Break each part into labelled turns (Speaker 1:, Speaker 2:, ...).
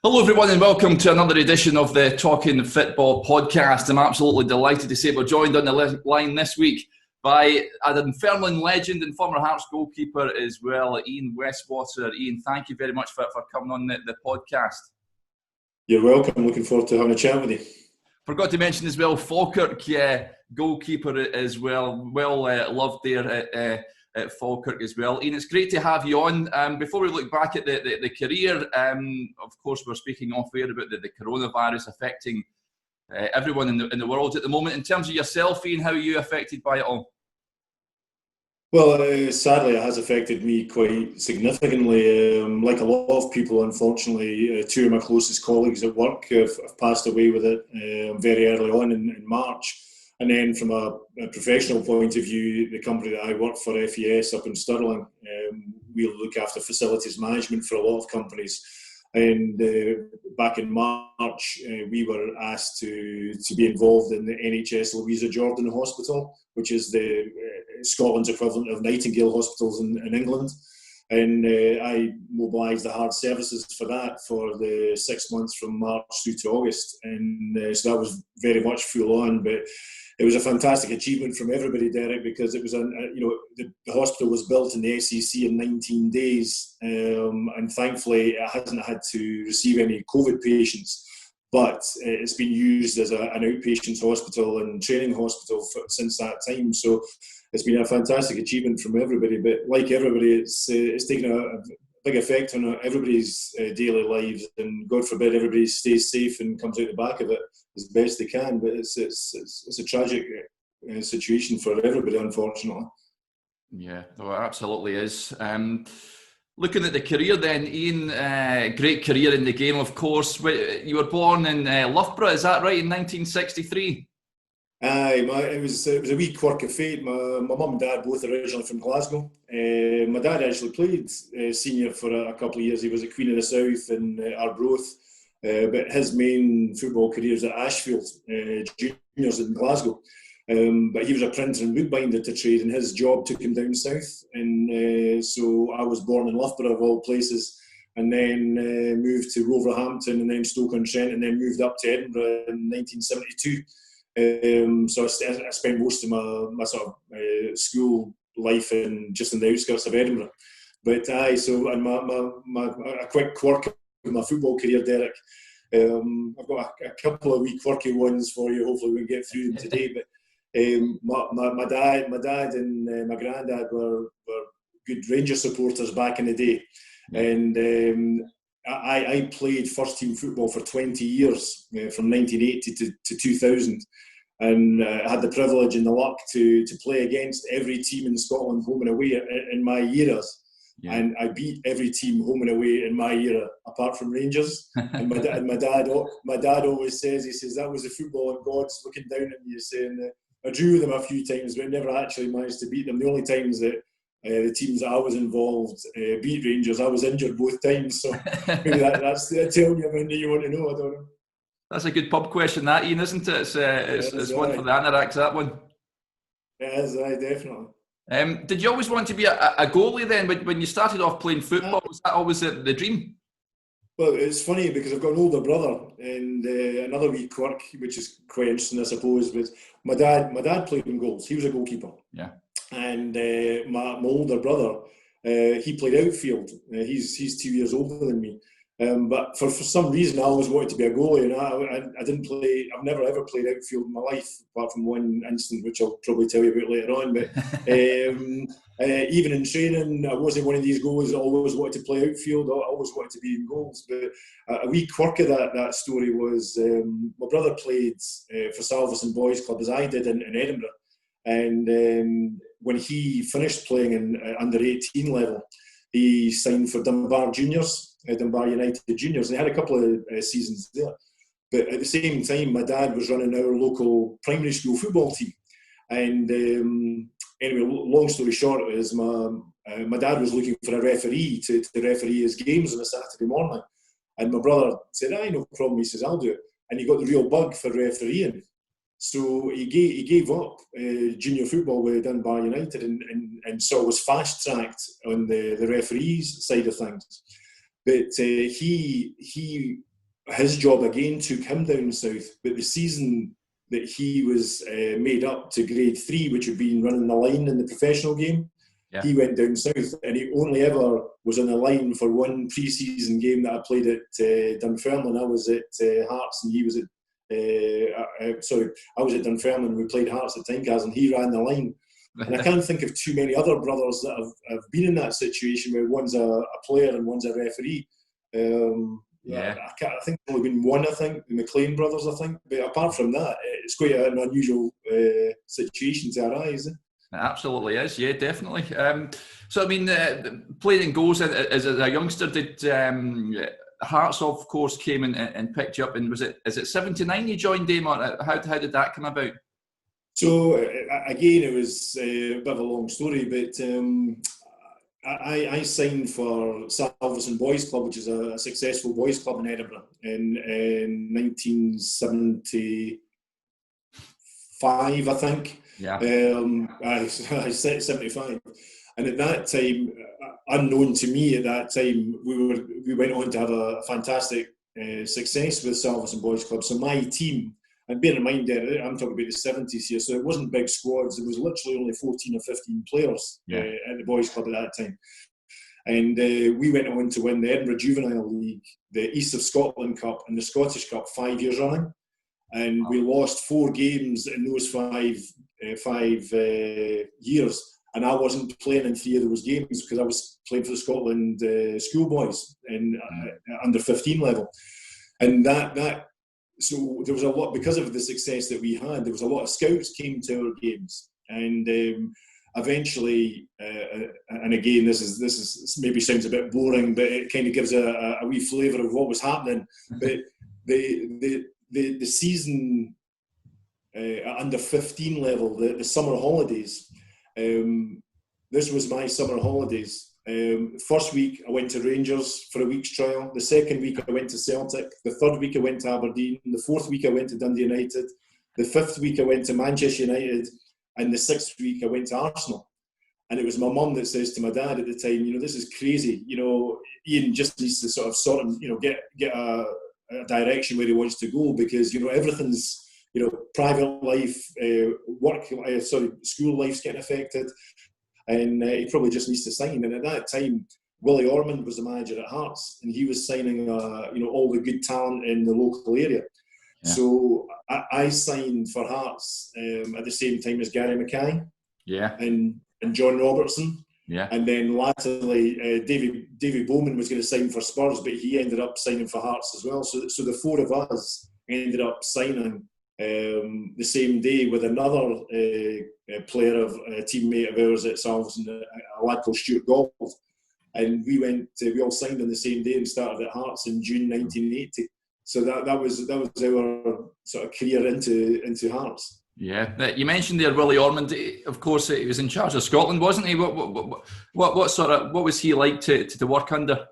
Speaker 1: Hello everyone and welcome to another edition of the Talking Football podcast. I'm absolutely delighted to say we're joined on the line this week by a Dunfermline legend and former Hearts goalkeeper as well, Ian Westwater. Ian, thank you very much for coming on the podcast.
Speaker 2: You're welcome. Looking forward to having a chat with you.
Speaker 1: Forgot to mention as well, Falkirk goalkeeper as well. Loved there at Falkirk as well. Ian, it's great to have you on. Before we look back at the career, of course, we're speaking off air about the coronavirus affecting everyone in the world at the moment. In terms of yourself, Ian, how are you affected by it all?
Speaker 2: Well, sadly, it has affected me quite significantly. Like a lot of people, unfortunately, two of my closest colleagues at work have passed away with it very early on in March. And then from a professional point of view, the company that I work for, FES, up in Stirling, we look after facilities management for a lot of companies. And back in March, we were asked to be involved in the NHS Louisa Jordan Hospital, which is the Scotland's equivalent of Nightingale hospitals in England. And I mobilised the hard services for that for the 6 months from March through to August. And so that was very much full on. But it was a fantastic achievement from everybody, Derek, because it was, the hospital was built in the SEC in 19 days. And thankfully, it hasn't had to receive any COVID patients. But it's been used as an outpatients hospital and training hospital since that time. So it's been a fantastic achievement from everybody. But like everybody, it's taken a big effect on everybody's daily lives. And God forbid everybody stays safe and comes out the back of it as best they can. But it's a tragic situation for everybody, unfortunately.
Speaker 1: Yeah, well, it absolutely is. Looking at the career then, Ian, great career in the game, of course. You were born in Loughborough, is that right, in 1963?
Speaker 2: Aye, it was a wee quirk of fate. My mum and dad both originally from Glasgow. My dad actually played senior for a couple of years. He was at Queen of the South and Arbroath. But his main football career was at Ashfield Juniors in Glasgow. But he was a printer and woodbinder to trade, and his job took him down south. And so I was born in Loughborough, of all places, and then moved to Wolverhampton and then Stoke-on-Trent, and then moved up to Edinburgh in 1972. So I spent most of my sort of school life just in the outskirts of Edinburgh. But and a quick quirk of my football career, Derek. I've got a couple of wee quirky ones for you. Hopefully we can get through them today. But my dad and my granddad were good Rangers supporters back in the day, and I played first team football for 20 years, from 1980 to 2000, and I had the privilege and the luck to play against every team in Scotland, home and away, in my eras. Yeah. And I beat every team home and away in my era, apart from Rangers. And my dad always says, he says, that was the football and God's looking down at you, saying I drew with them a few times, but never actually managed to beat them. The only times that the teams that I was involved beat Rangers, I was injured both times. So maybe that's telling you everything you want to know. I don't know.
Speaker 1: That's a good pub question, that, Ian, isn't it? It's one for the Anoraks, that one.
Speaker 2: It is, definitely.
Speaker 1: Did you always want to be a goalie then? When you started off playing football, was that always the dream?
Speaker 2: Well, it's funny because I've got an older brother, and another wee quirk, which is quite interesting, I suppose, was my dad played in goals. He was a goalkeeper. Yeah. And my older brother, he played outfield. He's 2 years older than me. But for some reason, I always wanted to be a goalie, and I didn't play. I've never ever played outfield in my life, apart from one incident, which I'll probably tell you about later on. But even in training, I wasn't one of these goalies that always wanted to play outfield. I always wanted to be in goals. But a wee quirk of that story was my brother played for Salverson Boys Club, as I did in Edinburgh, and when he finished playing in under 18 level, he signed for Dunbar Juniors. Dunbar United Juniors, and they had a couple of seasons there. But at the same time, my dad was running our local primary school football team. And anyway, long story short is my dad was looking for a referee to referee his games on a Saturday morning. And my brother said, no problem. He says, I'll do it. And he got the real bug for refereeing. So he gave up junior football with Dunbar United and so was fast-tracked on the referees side of things. But he his job again took him down south, but the season that he was made up to grade 3, which had been running the line in the professional game, he went down south, and he only ever was on the line for one pre-season game that I played at Dunfermline. I was at Hearts, and he was at I was at Dunfermline, and we played Hearts at Tynecastle, and he ran the line. And I can't think of too many other brothers that have been in that situation where one's a player and one's a referee. I think there's only been one, I think, the McLean brothers, I think. But apart from that, it's quite an unusual situation to arise.
Speaker 1: It absolutely is, yeah, definitely. So, I mean, playing in goals as a youngster, did Hearts, of course, came and picked you up, and is it 79 you joined them, or how did that come about?
Speaker 2: So, again, it was a bit of a long story, but I signed for Salveson Boys Club, which is a successful boys club in Edinburgh, in 1975, I think.
Speaker 1: Yeah.
Speaker 2: I set 75, and at that time, unknown to me at that time, we went on to have a fantastic success with Salveson Boys Club. So my team, and bear in mind that I'm talking about the 70s here, so it wasn't big squads. It was literally only 14 or 15 players at the boys club at that time. And we went on to win the Edinburgh Juvenile League, the East of Scotland Cup, and the Scottish Cup 5 years running. And we lost 4 games in those five years. And I wasn't playing in 3 of those games because I was playing for the Scotland schoolboys in under 15 level. And so there was a lot, because of the success that we had, there was a lot of scouts came to our games. And eventually, and again, this is maybe sounds a bit boring, but it kind of gives a wee flavour of what was happening. But the season under 15 level, the summer holidays, this was my summer holidays. First week I went to Rangers for a week's trial. The second week I went to Celtic. The third week I went to Aberdeen. The fourth week I went to Dundee United. The fifth week I went to Manchester United. And the sixth week I went to Arsenal. And it was my mum that says to my dad at the time, this is crazy. Ian just needs to sort him, get a direction where he wants to go, because everything's, private life, school life's getting affected, and he probably just needs to sign. And at that time, Willie Ormond was the manager at Hearts, and he was signing, all the good talent in the local area. Yeah. So I signed for Hearts at the same time as Gary Mackay, and John Robertson. Yeah. And then latterly, Davy Bowman was going to sign for Spurs, but he ended up signing for Hearts as well. So the 4 of us ended up signing the same day with another player, a teammate of ours at Salveson, a lad called Stuart Gold. And we all signed on the same day and started at Hearts in June 1980. So that was our sort of career into Hearts.
Speaker 1: Yeah, you mentioned there Willie Ormond. Of course, he was in charge of Scotland, wasn't he? What was he like to work under?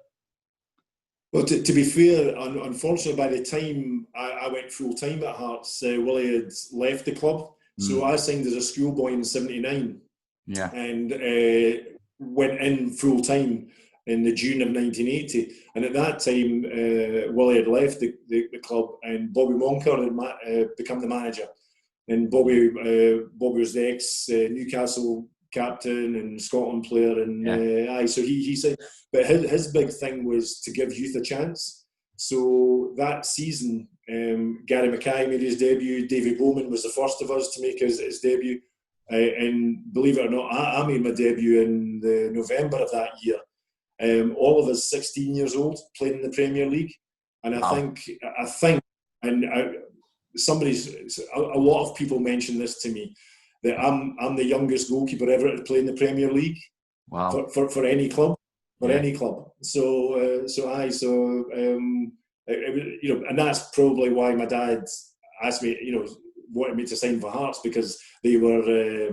Speaker 2: Well, to be fair, unfortunately, by the time I went full time at Hearts, Willie had left the club. So I signed as a schoolboy in '79. Yeah, and went in full time in the June of 1980. And at that time, Willie had left the club, and Bobby Moncur had become the manager. And Bobby was the ex-Newcastle captain and Scotland player, and so he said, but his big thing was to give youth a chance. So that season, Gary Mackay made his debut. Davy Bowman was the first of us to make his debut, and believe it or not, I made my debut in the November of that year. All of us 16 years old, playing in the Premier League, and I think, and a lot of people mention this to me, that I'm the youngest goalkeeper ever to play in the Premier League. Wow. For any club, any club. So and that's probably why my dad asked me, wanted me to sign for Hearts, because they were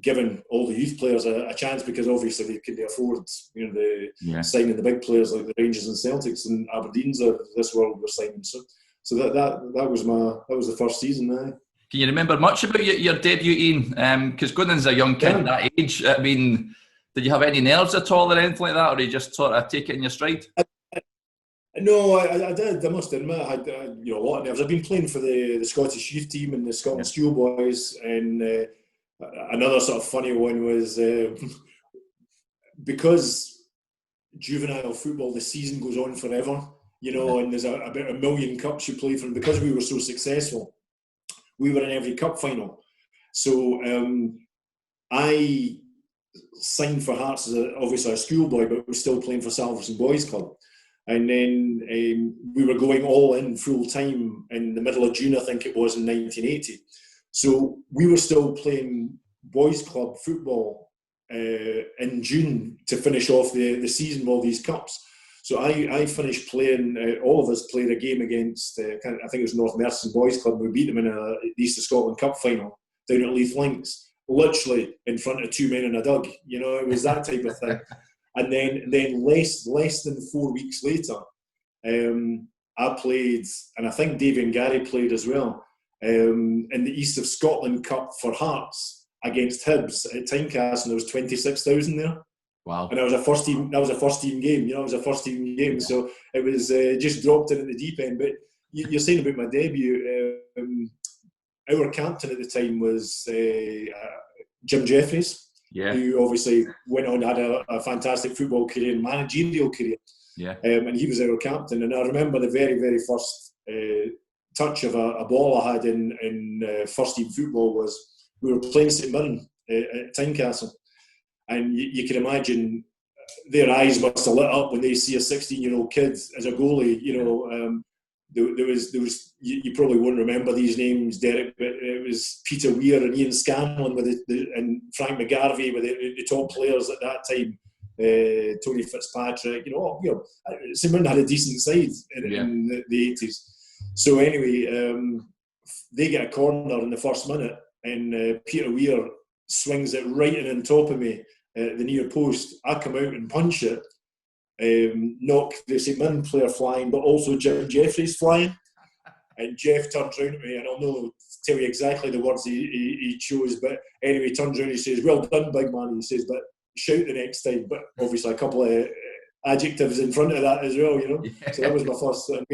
Speaker 2: giving all the youth players a chance, because obviously they couldn't afford, signing the big players like the Rangers and Celtics and Aberdeens of this world were signing. So that was the first season now.
Speaker 1: Can you remember much about your debut, Ian? Because going in as a young kid at that age, I mean, did you have any nerves at all or anything like that, or you just sort of take it in your stride?
Speaker 2: No, I did. I must admit, I had a lot of nerves. I've been playing for the Scottish youth team and the Scotland schoolboys, and another sort of funny one was because juvenile football, the season goes on forever, and there's about 1 million cups you play for. And because we were so successful, we were in every cup final. So I signed for Hearts as obviously a schoolboy, but was still playing for Salverson Boys Club. And then we were going all in full time in the middle of June, I think it was, in 1980. So we were still playing boys club football in June to finish off the season with all these cups. So I finished playing, all of us played a game against, I think it was North Merton Boys Club. We beat them in the East of Scotland Cup final down at Leith Links, literally in front of 2 men in a dug. It was that type of thing. And then less than 4 weeks later, I played, and I think Davy and Gary played as well, in the East of Scotland Cup for Hearts against Hibs at Tynecastle. There was 26,000 there.
Speaker 1: Wow!
Speaker 2: And that was a first team game. It was a first team game. So it was just dropped in at the deep end. But you're saying about my debut. Our captain at the time was Jim Jeffries.
Speaker 1: Yeah.
Speaker 2: Who obviously went on and had a fantastic football career and managerial career.
Speaker 1: Yeah.
Speaker 2: And he was our captain. And I remember the very, very first touch of a ball I had in first team football was we were playing St Mirren at Tynecastle. And you can imagine their eyes must have lit up when they see a 16-year-old kid as a goalie. There was you probably won't remember these names, Derek, but it was Peter Weir and Ian Scanlon and Frank McGarvey were the top players at that time. Tony Fitzpatrick, St Mirren had a decent side in the 80s. So anyway, they get a corner in the first minute, and Peter Weir swings it right in on top of me at the near post. I come out and punch it. Knock the St Mirren player flying, but also Jim Jeffries flying. And Jeff turns around at me, and I'll not tell you exactly the words he chose, but anyway, he turns around and he says, "Well done, big man," he says, "but shout the next time." But obviously a couple of adjectives in front of that as well, Yeah. So that was my first, and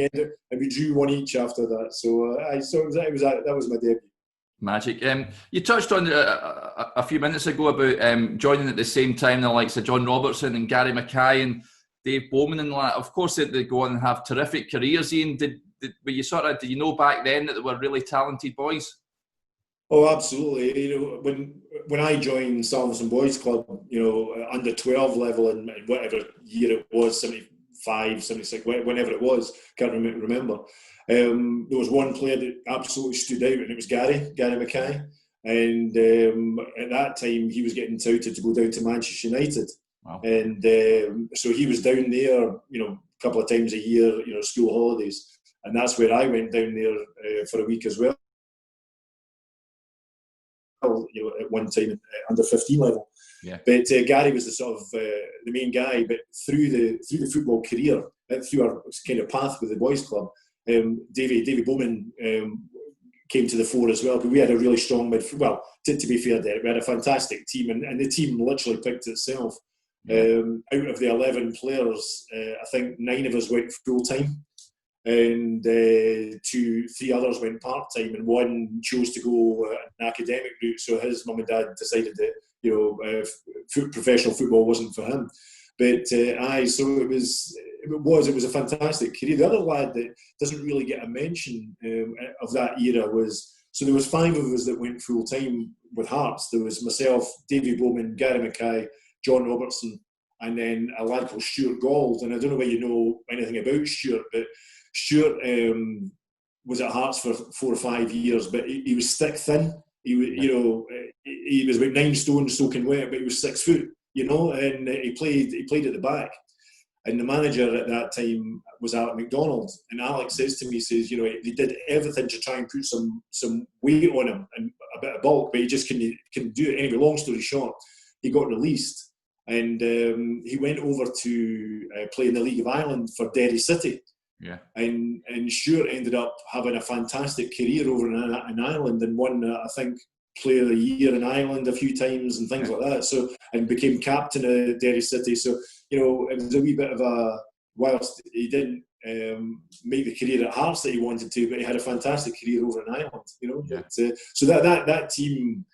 Speaker 2: we drew one each after that. So that was my debut.
Speaker 1: Magic. You touched on a few minutes ago about joining at the same time the likes of John Robertson and Gary Mackay and Dave Bowman and that. Of course, they go on and have terrific careers. Ian, did you know back then that they were really talented boys?
Speaker 2: Oh, absolutely. When I joined Salverson Boys Club, under 12 level in whatever year it was, 75, 76, whenever it was, can't remember. There was one player that absolutely stood out, and it was Gary Mackay. And at that time, he was getting touted to go down to Manchester United. Wow. And so he was down there, a couple of times a year, school holidays. And that's where I went down there for a week as well. At one time at under 15 level. Yeah. But Gary was the sort of the main guy. But through the football career, through our kind of path with the boys club, Davy Bowman came to the fore as well. But we had a really strong midfield. Well, to be fair, Derek, we had a fantastic team, and the team literally picked itself. Out of the 11 players, I think 9 of us went full time, and 3 others went part time, and one chose to go an academic route. So his mum and dad decided that professional football wasn't for him. But so it was a fantastic career. The other lad that doesn't really get a mention of that era was, so there was 5 of us that went full time with Hearts. There was myself, Davy Bowman, Gary Mackay, John Robertson, and then a lad called Stuart Gold. And I don't know whether you know anything about Stuart, but Stuart was at Hearts for 4 or 5 years, but he was stick thin. He was about 9 stone soaking wet, but he was 6 foot, and he played at the back. And the manager at that time was Alec MacDonald. And Alex says to me, he says, they did everything to try and put some weight on him and a bit of bulk, but he just couldn't do it. Anyway, long story short, he got released. And he went over to play in the League of Ireland for Derry City. Yeah. And Stuart ended up having a fantastic career over in Ireland and won, I think, Player of the Year in Ireland a few times and things like that. So, and became captain of Derry City. So, it was a wee bit of a, whilst he didn't make the career at Hearts that he wanted to, but he had a fantastic career over in Ireland.
Speaker 1: Yeah.
Speaker 2: But, so that team,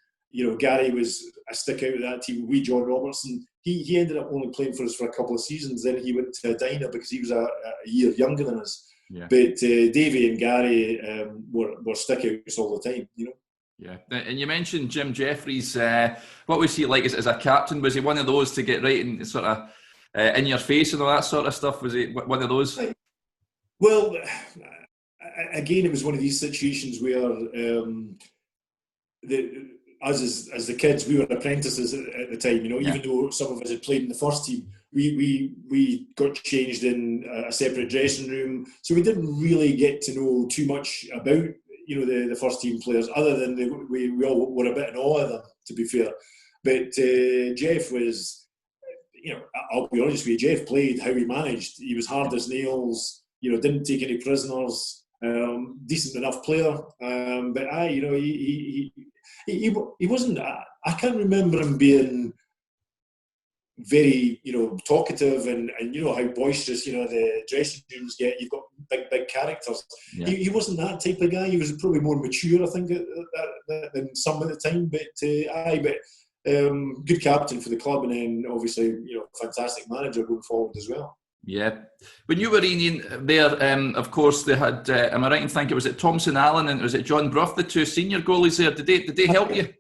Speaker 2: Gary was a stick out of that team. John Robertson, he ended up only playing for us for a couple of seasons. Then he went to Edina because he was a year younger than us.
Speaker 1: Yeah.
Speaker 2: But Davy and Gary were stick outs all the time.
Speaker 1: Yeah, and you mentioned Jim Jeffries. What was he like as a captain? Was he one of those to get right and sort of in your face and all that sort of stuff? Was he one of those?
Speaker 2: Well, again, it was one of these situations where as the kids, we were apprentices at the time. Even though some of us had played in the first team, we got changed in a separate dressing room, so we didn't really get to know too much about the first team players, other than we all were a bit in awe of them, to be fair. But Jeff was, I'll be honest with you, Jeff played how he managed. He was hard as nails, didn't take any prisoners, decent enough player. But he wasn't, I can't remember him being very, talkative and how boisterous, the dressing rooms get. You've got big characters. Yeah. He wasn't that type of guy. He was probably more mature, I think, than some at the time. But good captain for the club, and then obviously, fantastic manager going forward as well.
Speaker 1: Yeah. When you were in there, of course, they had, am I right in thinking, was it Thompson Allen and was it John Bruff, the two senior goalies there? Did they help you?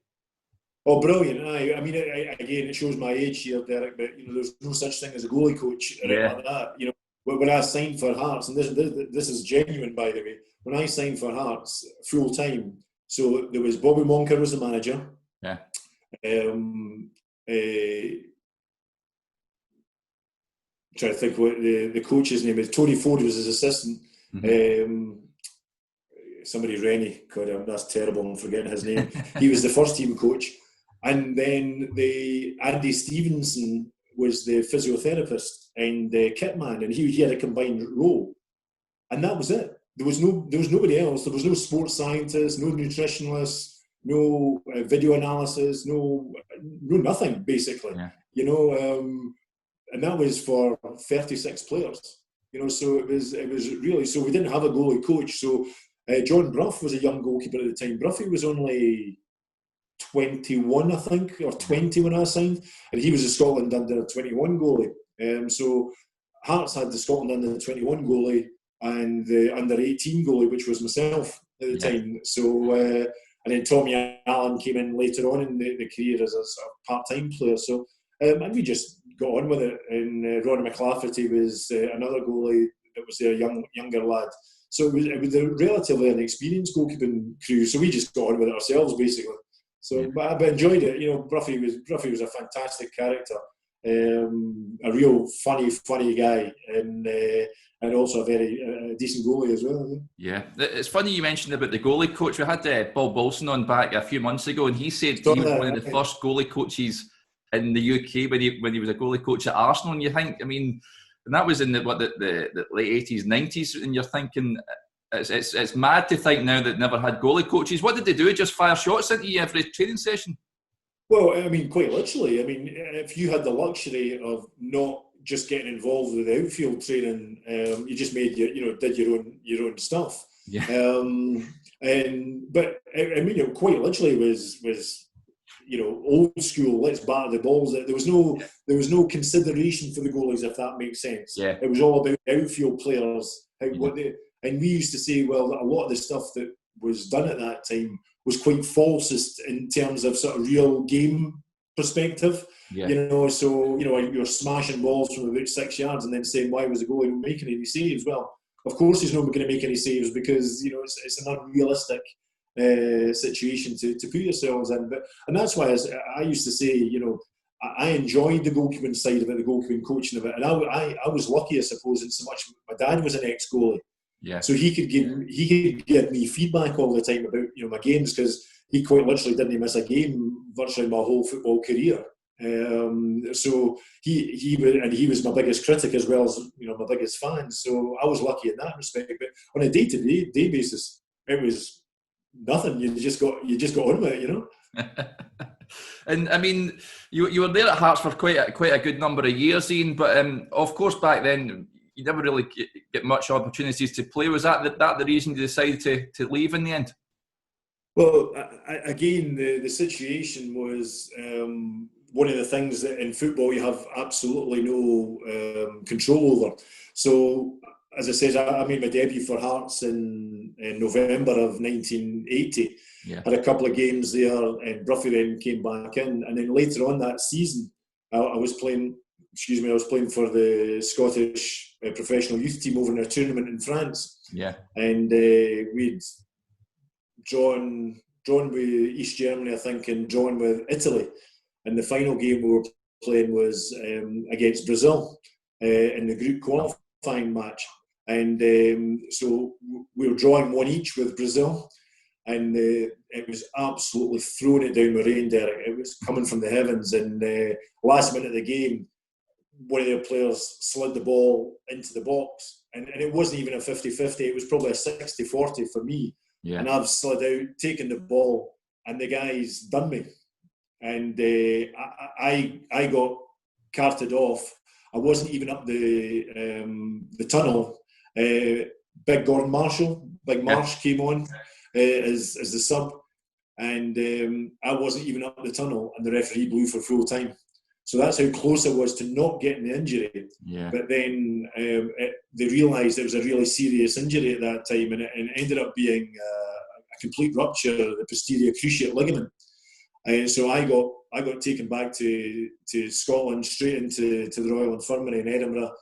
Speaker 2: Oh, brilliant. I mean, again, it shows my age here, Derek, but, there's no such thing as a goalie coach or anything like that. When I signed for Hearts, and this is genuine, by the way, when I signed for Hearts full-time, so there was Bobby Monker was the manager.
Speaker 1: Yeah.
Speaker 2: Trying to think what the coach's name is. Tony Ford was his assistant. Mm-hmm. Somebody, Rennie, God, that's terrible, I'm forgetting his name. He was the first team coach. And then Andy Stevenson was the physiotherapist and the kit man, and he had a combined role. And that was it. There was nobody else. There was no sports scientist, no nutritionist, no video analysis, no nothing, basically. Yeah. And that was for 36 players. So it was really, so we didn't have a goalie coach. So John Bruff was a young goalkeeper at the time. Bruffy was only 21, I think, or 20 when I signed, and he was a Scotland under 21 goalie. So Hearts had the Scotland under 21 goalie and the under 18 goalie, which was myself at the time. So and then Tommy Allen came in later on in the career as a sort of part-time player. So and we just got on with it. And Ronnie McLafferty was another goalie that was their younger lad. So it was a relatively inexperienced goalkeeping crew. So we just got on with it ourselves, basically. So, but I enjoyed it. Bruffy was a fantastic character, a real funny guy, and also a very decent goalie as well. Yeah,
Speaker 1: it's funny you mentioned about the goalie coach. We had Bob Wilson on back a few months ago, and he said he was one of the first goalie coaches in the UK when he was a goalie coach at Arsenal. And you think, I mean, and that was in the late 80s, 90s, and you're thinking, it's mad to think now that never had goalie coaches. What did they do? Just fire shots into you every training session?
Speaker 2: Well, I mean, quite literally. I mean, if you had the luxury of not just getting involved with the outfield training, you just made did your own stuff.
Speaker 1: Yeah.
Speaker 2: But I mean, quite literally was old school. Let's batter the balls. There was no consideration for the goalies, if that makes sense.
Speaker 1: Yeah.
Speaker 2: It was all about outfield players. And we used to say, well, a lot of the stuff that was done at that time was quite falsist in terms of sort of real game perspective.
Speaker 1: Yeah.
Speaker 2: So you're smashing balls from about 6 yards and then saying, why was the goalie not making any saves? Well, of course he's not going to make any saves because it's an unrealistic situation to put yourselves in. And that's why I used to say, I enjoyed the goalkeeping side of it, the goalkeeping coaching of it, and I was lucky, I suppose, in so much. My dad was an ex-goalie.
Speaker 1: Yeah.
Speaker 2: So he could give me feedback all the time about my games, because he quite literally didn't miss a game virtually my whole football career. So he was my biggest critic as well as my biggest fan. So I was lucky in that respect. But on a day-to-day basis, it was nothing. You just got on with it,
Speaker 1: And I mean, you were there at Hearts for quite a good number of years, Ian. But of course, back then you never really get much opportunities to play. Was that the reason you decided to leave in the end?
Speaker 2: Well, again, the situation was one of the things that in football you have absolutely no control over. So, as I said, I made my debut for Hearts in November of 1980.
Speaker 1: Yeah.
Speaker 2: Had a couple of games there, and Bruffy then came back in. And then later on that season, I was playing for the Scottish professional youth team over in a tournament in France.
Speaker 1: Yeah.
Speaker 2: And we'd drawn with East Germany, I think, and drawn with Italy. And the final game we were playing was against Brazil in the group qualifying match. And so we were drawing 1 each with Brazil. And it was absolutely throwing it down with rain, Derek. It was coming from the heavens. And last minute of the game, one of their players slid the ball into the box. And it wasn't even a 50-50. It was probably a 60-40 for me.
Speaker 1: Yeah.
Speaker 2: And I've slid out, taken the ball, and the guy's done me. And I got carted off. I wasn't even up the tunnel. Big Gordon Marshall, Big Marsh came on as the sub. And I wasn't even up the tunnel, and the referee blew for full time. So that's how close I was to not getting the injury.
Speaker 1: Yeah.
Speaker 2: But then they realised it was a really serious injury at that time, and it ended up being a complete rupture of the posterior cruciate ligament. So I got taken back to Scotland, straight into the Royal Infirmary in Edinburgh.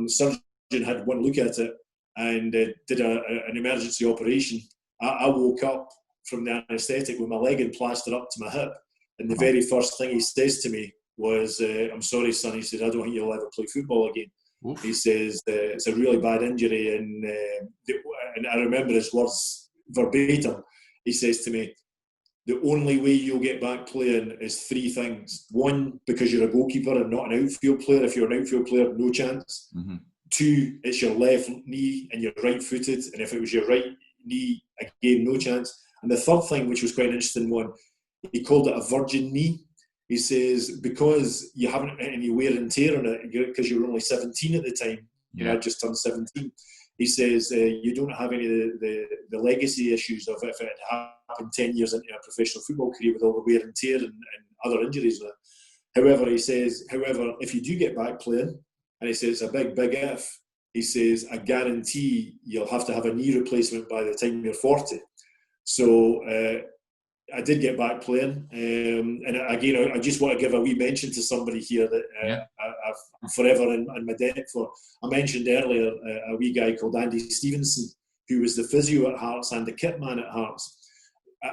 Speaker 2: Surgeon had one look at it and did an emergency operation. I woke up from the anaesthetic with my leg and plaster up to my hip, and the very first thing he says to me was, "I'm sorry, son." He said, "I don't think you'll ever play football again." Oof. He says, "It's a really bad injury," and I remember his words verbatim. He says to me, "The only way you'll get back playing is 3 things. 1, because you're a goalkeeper and not an outfield player. If you're an outfield player, no chance. Mm-hmm. 2, it's your left knee and you're right-footed, and if it was your right knee, again, no chance. And the third thing, which was quite an interesting one, he called it a virgin knee. He says, because you haven't had any wear and tear on it, because you were only 17 at the time, you know, I just turned 17. He says, you don't have any of the legacy issues of if it had happened 10 years into a professional football career with all the wear and tear and other injuries. However, he says, if you do get back playing, and he says, it's a big, big if, he says, I guarantee you'll have to have a knee replacement by the time you're 40. So I did get back playing. And again, I just want to give a wee mention to somebody here that I'm forever in my debt for. I mentioned earlier a wee guy called Andy Stevenson, who was the physio at Hearts and the kit man at Hearts.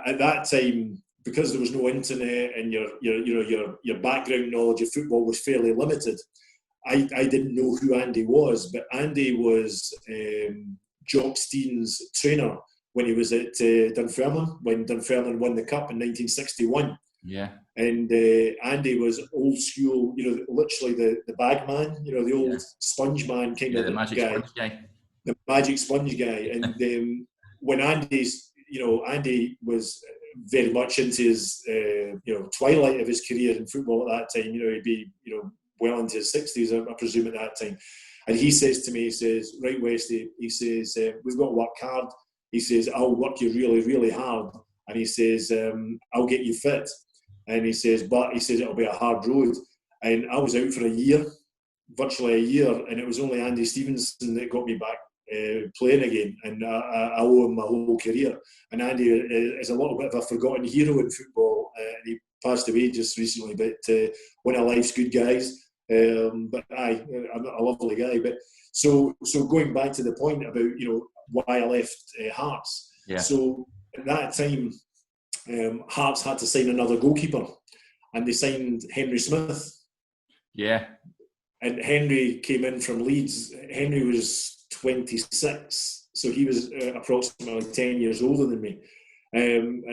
Speaker 2: At that time, because there was no internet and your background knowledge of football was fairly limited, I didn't know who Andy was, but Andy was Jock Stein's trainer when he was at Dunfermline, when Dunfermline won the Cup in 1961. Yeah. And Andy was old school, literally the bag man, the old sponge man kind of
Speaker 1: the magic
Speaker 2: guy.
Speaker 1: Sponge guy.
Speaker 2: The magic sponge guy. And when Andy was very much into his, twilight of his career in football at that time, he'd be, well into his 60s, I presume, at that time. And he says to me, he says, "Right, Westy," he says, "we've got to work hard." He says, "I'll work you really, really hard." And he says, "I'll get you fit." And he says, "But," he says, "it'll be a hard road." And I was out for a year, virtually a year, and it was only Andy Stevenson that got me back playing again. And I owe him my whole career. And Andy is a little bit of a forgotten hero in football. And he passed away just recently, but one of life's good guys. But I'm a lovely guy. But so going back to the point about why I left Hearts. Yeah. So at that time, Hearts had to sign another goalkeeper, and they signed Henry Smith. Yeah. And Henry came in from Leeds. Henry was 26, so he was approximately 10 years older than me. And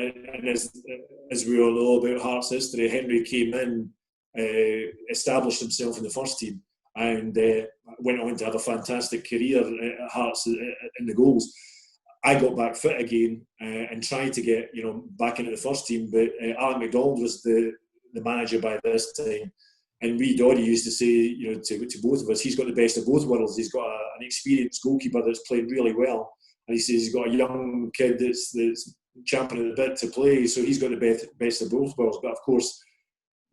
Speaker 2: as we all know about Hearts history, Henry came in, established himself in the first team, and went on to have a fantastic career at Hearts in the goals. I got back fit again and tried to get back into the first team, but Alan McDonald was the manager by this time, And wee Doddy used to say, to both of us, he's got the best of both worlds. He's got an experienced goalkeeper that's playing really well, and he says he's got a young kid that's champing at the bit to play. So he's got the best of both worlds. But of course,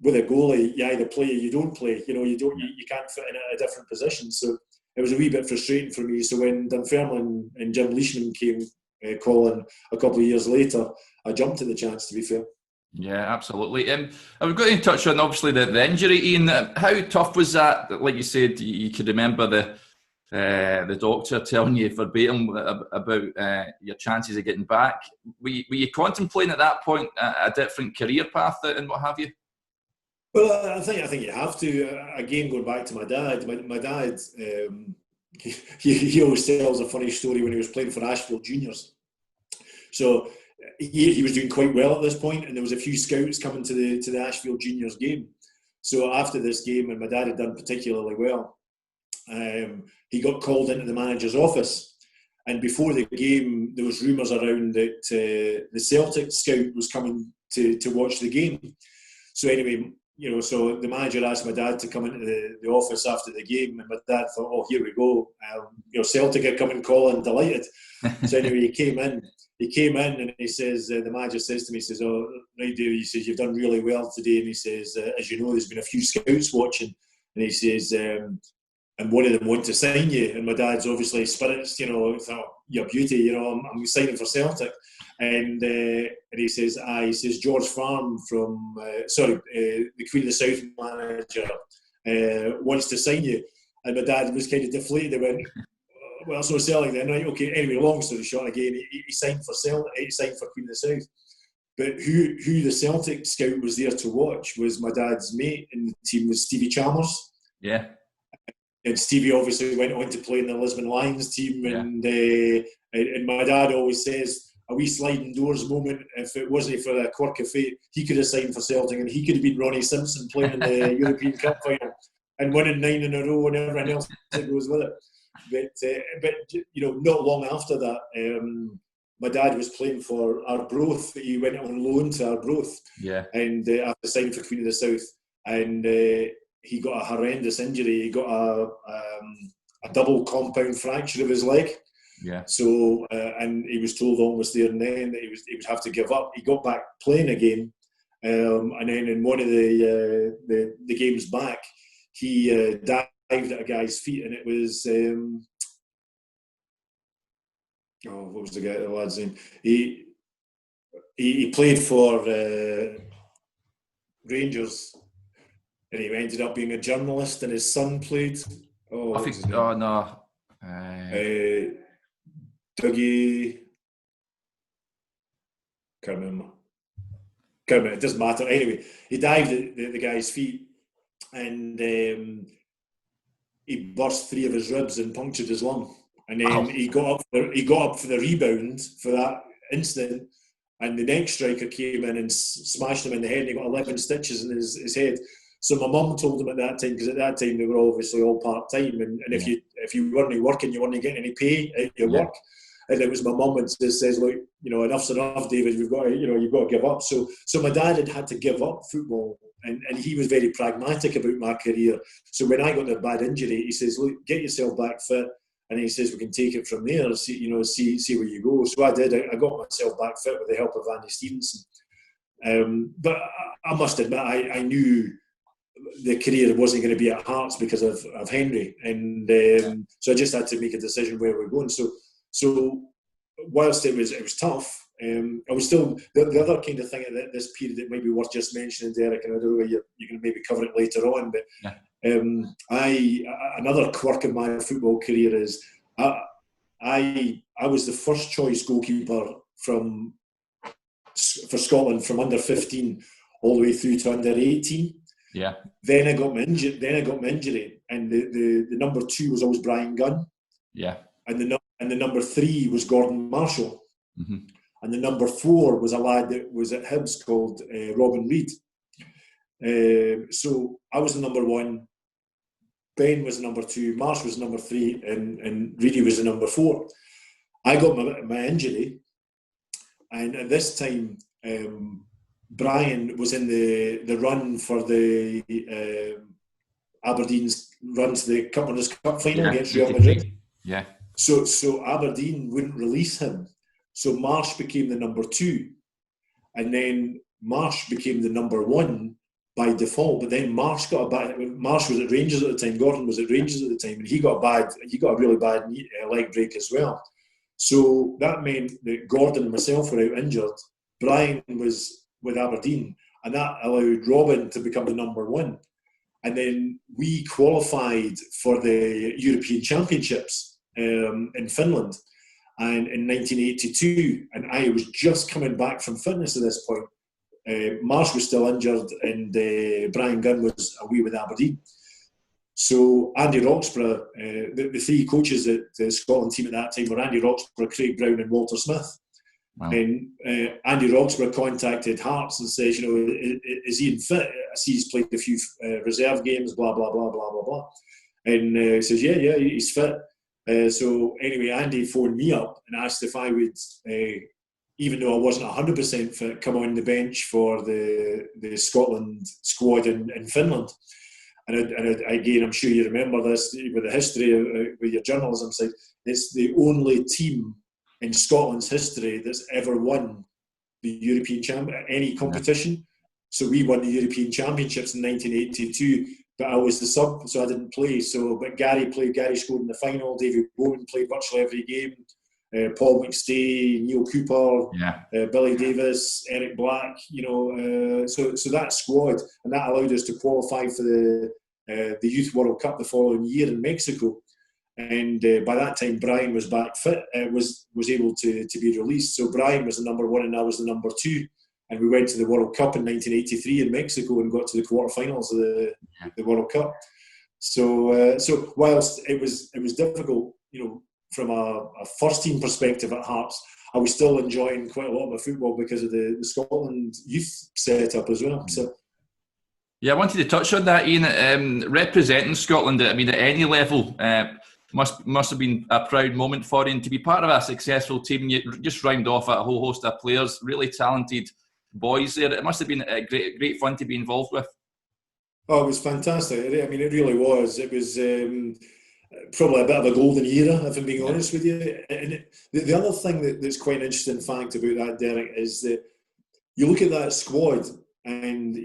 Speaker 2: with a goalie, you either play or you don't play. You can't fit in a different position. So it was a wee bit frustrating for me. So when Dunfermline and Jim Leishman came calling a couple of years later, I jumped at the chance, to be fair.
Speaker 1: Yeah, absolutely. I've got to touch on, obviously, the injury, Ian. How tough was that? Like you said, you could remember the doctor telling you verbatim about your chances of getting back. Were you contemplating at that point a different career path and what have you?
Speaker 2: Well, I think you have to. Again, going back to my dad. My dad, he always tells a funny story when he was playing for Ashfield Juniors. So he was doing quite well at this point, and there was a few scouts coming to the Ashfield Juniors game. So after this game, and my dad had done particularly well, he got called into the manager's office. And before the game, there was rumours around that the Celtic scout was coming to watch the game. So anyway, so the manager asked my dad to come into the office after the game, and my dad thought, oh, here we go. Celtic are coming calling, delighted. So anyway, he came in and he says, the manager says to me, he says, oh, right, David, he says, you've done really well today. And he says, as you know, there's been a few scouts watching. And he says, and one of them want to sign you. And my dad's obviously spirits, thought, your beauty, I'm signing for Celtic. And he says, he says, George Farm from, the Queen of the South manager wants to sign you. And my dad was kind of deflated. He went, well, that's no selling then, right? Okay, anyway, long story short, again, he signed for Celtic, he signed for Queen of the South. But who the Celtic scout was there to watch was my dad's mate in the team, was Stevie Chalmers.
Speaker 1: Yeah.
Speaker 2: And Stevie obviously went on to play in the Lisbon Lions team. Yeah. And my dad always says, a wee sliding doors moment, if it wasn't for a quirk of fate, he could have signed for Celtic and he could have been Ronnie Simpson playing in the European Cup final and winning 9 in a row and everything else that goes with it. But not long after that, my dad was playing for Arbroath. He went on loan to Arbroath. Yeah. And after signing for Queen of the South, and he got a horrendous injury. He got a double compound fracture of his leg. Yeah. So and he was told almost there and then that he would have to give up. He got back playing again, and then in one of the games back, he dived at a guy's feet, and it was what was the lad's name? He played for Rangers, and he ended up being a journalist, and his son played. Dougie, can't remember. It doesn't matter. Anyway, he dived at the guy's feet, and he burst 3 of his ribs and punctured his lung. And then he got up for the rebound for that incident, and the next striker came in and smashed him in the head. And he got 11 stitches in his head. So my mum told him at that time, because at that time they were obviously all part time, and if you weren't working, you weren't getting any pay at your work. And it was my mum that says, look, enough's enough, David. You've got to give up. So my dad had to give up football, and he was very pragmatic about my career. So when I got the bad injury, he says, look, get yourself back fit, and he says we can take it from there. See where you go. So I did. I got myself back fit with the help of Andy Stevenson. But I must admit, I knew the career wasn't going to be at Hearts because of Henry, and so I just had to make a decision where we're going. So whilst it was tough, I was still the other kind of thing at this period that might be worth just mentioning, Derek, and I don't know you can maybe cover it later on, but another quirk of my football career is I was the first choice goalkeeper for Scotland from under 15 all the way through to under 18. Yeah. Then I got my injury, and the number 2 was always Brian Gunn. Yeah. And the number 3 was Gordon Marshall. Mm-hmm. And the number 4 was a lad that was at Hibs called Robin Reid. So I was the number 1. Ben was the number 2. Marsh was the number 3, and Reedy was the number 4. I got my injury, and at this time, Brian was in the run for the Aberdeen's run to the Cup Winners' Cup final against Real Madrid.
Speaker 1: Yeah.
Speaker 2: So Aberdeen wouldn't release him. So Marsh became the number 2. And then Marsh became the number 1 by default. But then Marsh got a bad. Marsh was at Rangers at the time. Gordon was at Rangers at the time, and he got a really bad leg break as well. So that meant that Gordon and myself were out injured. Brian was with Aberdeen, and that allowed Robin to become the number 1. And then we qualified for the European Championships in Finland, and in 1982, and I was just coming back from fitness at this point. Marsh was still injured, and Brian Gunn was away with Aberdeen. So Andy Roxburgh, the 3 coaches at the Scotland team at that time were Andy Roxburgh, Craig Brown and Walter Smith. Wow. And Andy Roxburgh contacted Hearts and says, is Ian fit? I see he's played a few reserve games, blah, blah, blah, blah, blah, blah. And says, yeah, he's fit. So anyway, Andy phoned me up and asked if I would, even though I wasn't 100% fit, come on the bench for the Scotland squad in Finland. And again, I'm sure you remember this with the history, with your journalism side. It's the only team in Scotland's history that's ever won the European any competition. So we won the European Championships in 1982, but I was the sub, so I didn't play. But Gary played. Gary scored in the final. David Bowen played virtually every game. Paul McStay, Neil Cooper, Billy Davis, Eric Black. So that squad, and that allowed us to qualify for the Youth World Cup the following year in Mexico. And by that time, Brian was back fit, was able to be released. So Brian was the number 1 and I was the number 2. And we went to the World Cup in 1983 in Mexico and got to the quarterfinals of the World Cup. So whilst it was difficult, from a first team perspective at Hearts, I was still enjoying quite a lot of my football because of the Scotland youth setup as well. So.
Speaker 1: Yeah, I wanted to touch on that, Ian. Representing Scotland, at any level, must have been a proud moment for you, and to be part of a successful team. You just round off a whole host of players, really talented boys there. It must have been a great fun to be involved with.
Speaker 2: Oh, it was fantastic. It really was. It was probably a bit of a golden era, if I'm being honest with you. And the other thing that's quite an interesting fact about that, Derek, is that you look at that squad and,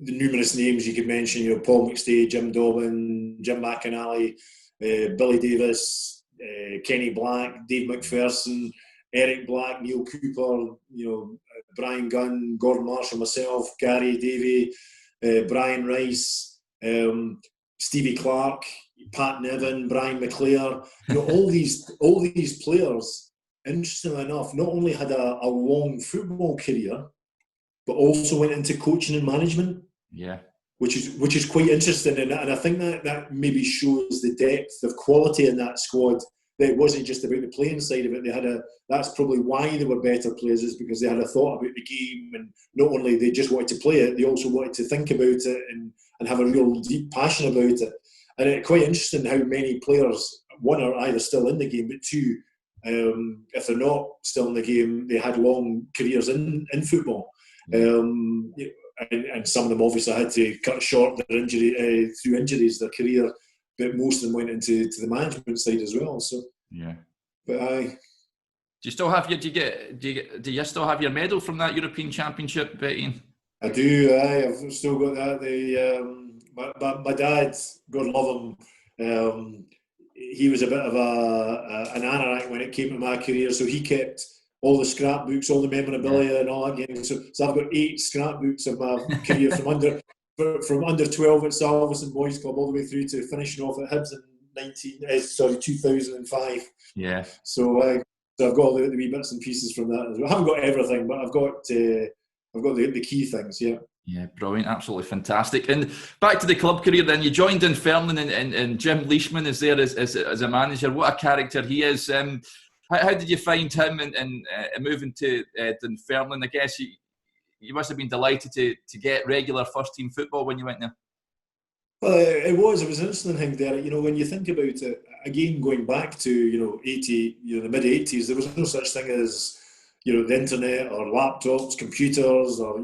Speaker 2: the numerous names you could mention, Paul McStay, Jim Dobbin, Jim McInally, Billy Davis, Kenny Black, Dave McPherson, Eric Black, Neil Cooper, Brian Gunn, Gordon Marshall, myself, Gary Davey, Brian Rice, Stevie Clark, Pat Niven, Brian McClare. All these players, interestingly enough, not only had a long football career, but also went into coaching and management.
Speaker 3: Yeah.
Speaker 2: Which is quite interesting, and I think that maybe shows the depth of quality in that squad. That it wasn't just about the playing side of it. That's probably why they were better players, is because they had a thought about the game, and not only they just wanted to play it, they also wanted to think about it and have a real deep passion about it. And it's quite interesting how many players, one, are either still in the game, but two, if they're not still in the game, they had long careers in football. And some of them obviously had to cut short their injury through injuries, their career, but most of them went into the management side as well. So
Speaker 3: yeah.
Speaker 2: But
Speaker 1: do you still have do you still have your medal from that European Championship, Ian?
Speaker 2: I do. I've still got that. My dad, God love him, he was a bit of an anorak when it came to my career, so he kept all the scrapbooks, all the memorabilia, and all that game. So I've got 8 scrapbooks of my career from under 12 at Salveson Boys Club all the way through to finishing off at Hibs in 2005.
Speaker 3: Yeah.
Speaker 2: So I've got all the wee bits and pieces from that as well. I haven't got everything, but I've got the key things. Yeah.
Speaker 1: Yeah, brilliant, absolutely fantastic. And back to the club career then, you joined Dunfermline and Jim Leishman is there as a manager. What a character he is. How did you find him and moving to Dunfermline? I guess you must have been delighted to get regular first team football when you went there.
Speaker 2: Well, it was an interesting thing there. When you think about it, again, going back to 80, the mid 80s, there was no such thing as the internet or laptops, computers, or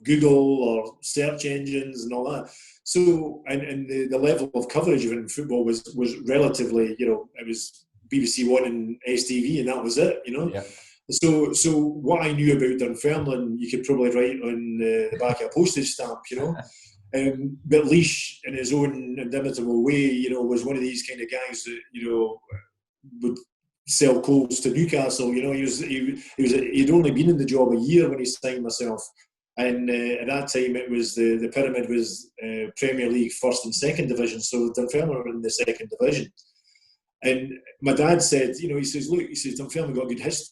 Speaker 2: Google or search engines and all that. So and the level of coverage in football was relatively, it was BBC One and STV, and that was it.
Speaker 1: Yeah.
Speaker 2: So what I knew about Dunfermline, you could probably write on the back of a postage stamp, but Laois, in his own inimitable way, was one of these kind of guys that would sell coals to Newcastle. He'd only been in the job a year when he signed myself, and at that time it was the pyramid was Premier League first and second division, so Dunfermline were in the second division. And my dad said, he says, look, Dunfermline got good history.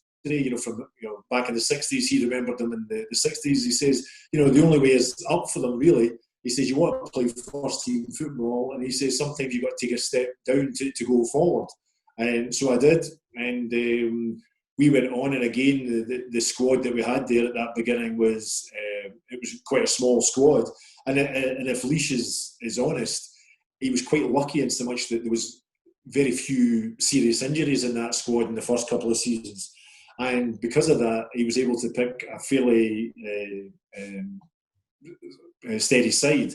Speaker 2: From back in the 60s, he remembered them in the 60s. He says, the only way is up for them, really. He says, you want to play first team football, and he says, sometimes you've got to take a step down to go forward. And so I did, and we went on, and again, the squad that we had there at that beginning was, it was quite a small squad. And if Laois is honest, he was quite lucky in so much that there was very few serious injuries in that squad in the first couple of seasons. And because of that, he was able to pick a fairly steady side.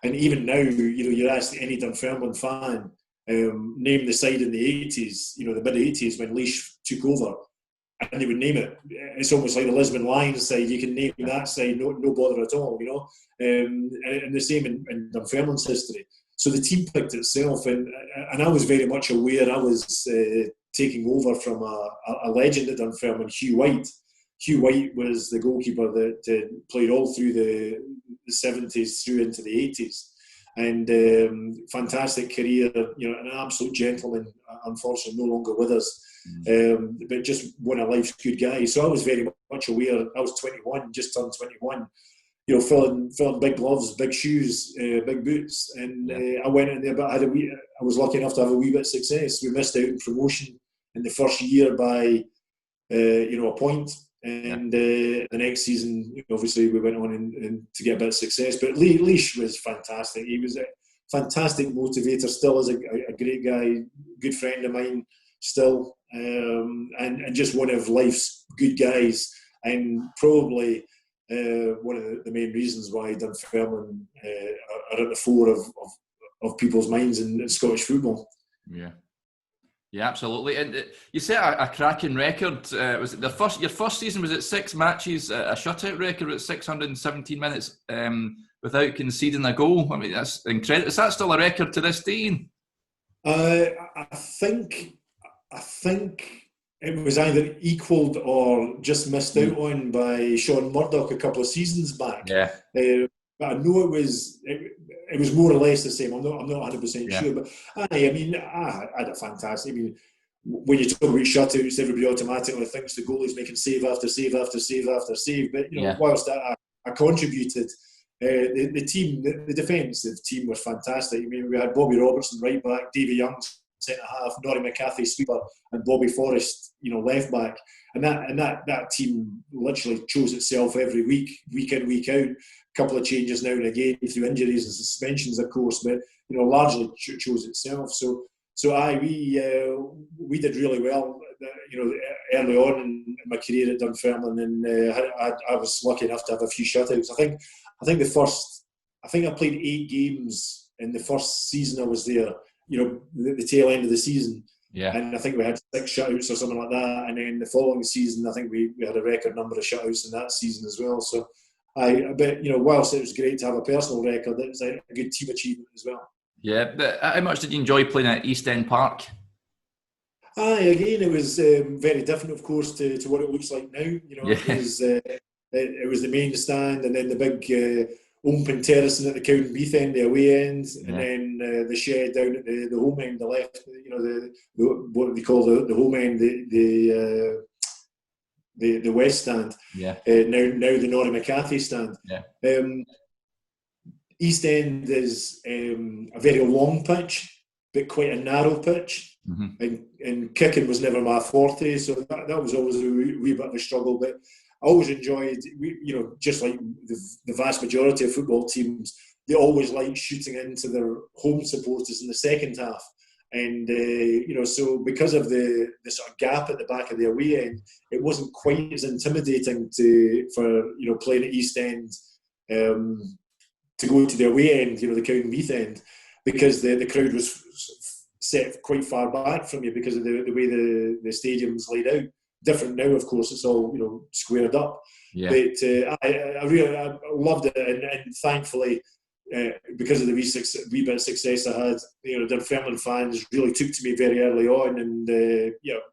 Speaker 2: And even now, you ask any Dunfermline fan, name the side in the 80s, the mid-80s when Laois took over, and they would name it. It's almost like the Lisbon Lions side. You can name that side, no bother at all, and the same in Dunfermline's history. So the team picked itself, and I was very much aware I was taking over from a legend at Dunfermline, Hugh White. Hugh White was the goalkeeper that played all through the 70s through into the 80s. And fantastic career, an absolute gentleman, unfortunately no longer with us, but just one of life's good guys. So I was very much aware. I was 21, just turned 21, filling big gloves, big shoes, big boots, and I went in there, but I was lucky enough to have a wee bit of success. We missed out in promotion in the first year by a point. And the next season, obviously, we went on and to get a bit of success. But Laois was fantastic. He was a fantastic motivator, still is a great guy, good friend of mine still, and just one of life's good guys, and probably one of the main reasons why Dunfermline are at the fore of people's minds in Scottish football.
Speaker 1: Yeah, absolutely. And you set a cracking record. Was it your first season? Was it 6 matches, a shutout record at 617 minutes without conceding a goal? I mean, that's incredible. Is that still a record to this day, Ian?
Speaker 2: I think it was either equaled or just missed out on by Sean Murdoch a couple of seasons back.
Speaker 1: Yeah.
Speaker 2: But I know it was more or less the same. I'm not 100% sure, but I had a fantastic. When you talk about shutouts, everybody automatically thinks the goalie's making save after save after save after save. But whilst I contributed, the team, the defensive team was fantastic. We had Bobby Robertson right back, Davy Young centre half, Norrie McCarthy sweeper, and Bobby Forrest, left back. And that team literally chose itself every week in, week out. Couple of changes now and again through injuries and suspensions, of course, but largely chose itself. So we did really well, early on in my career at Dunfermline, and I was lucky enough to have a few shutouts. I think I played 8 games in the first season I was there. The tail end of the season. Yeah. And I think we had 6 shutouts or something like that. And then the following season, I think we had a record number of shutouts in that season as well. So whilst it was great to have a personal record, it was a good team achievement as well.
Speaker 1: Yeah, but how much did you enjoy playing at East End Park?
Speaker 2: Again, it was very different, of course, to what it looks like now. It was the main stand, and then the big open terracing at the Cowdenbeath end, the away end, and then the shed down at the home end, the left. What we call the home end, the west stand. Yeah. Now the Norrie McCarthy stand. Yeah. East End is a very long pitch, but quite a narrow pitch. Mm-hmm. And kicking was never my forte, so that was always a wee bit of a struggle. But I always enjoyed, just like the vast majority of football teams, they always like shooting into their home supporters in the second half. And, so because of the sort of gap at the back of the away end, it wasn't quite as intimidating for playing at East End to go to the away end, the Cowdenbeath end, because the crowd was set quite far back from you because of the way the stadium's laid out. Different now, of course, it's all squared up.
Speaker 1: Yeah.
Speaker 2: But I really loved it, and thankfully, because of the wee bit of success I had, Dunfermline fans really took to me very early on, and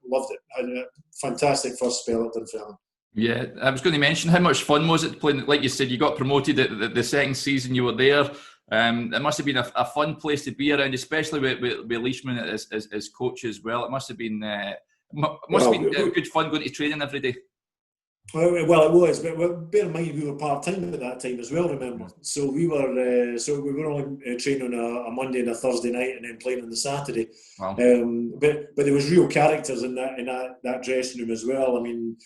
Speaker 2: loved it. I had a fantastic first spell at Dunfermline.
Speaker 1: Yeah, I was going to mention, how much fun was it playing? Like you said, you got promoted the second season you were there. It must have been a fun place to be around, especially with Leishman as coach as well. It must have been good fun going to training every day.
Speaker 2: Well, it was, but bear in mind we were part-time at that time as well, remember. So we were only training on a Monday and a Thursday night and then playing on the Saturday.
Speaker 1: Wow.
Speaker 2: But there was real characters in that dressing room as well. I mean,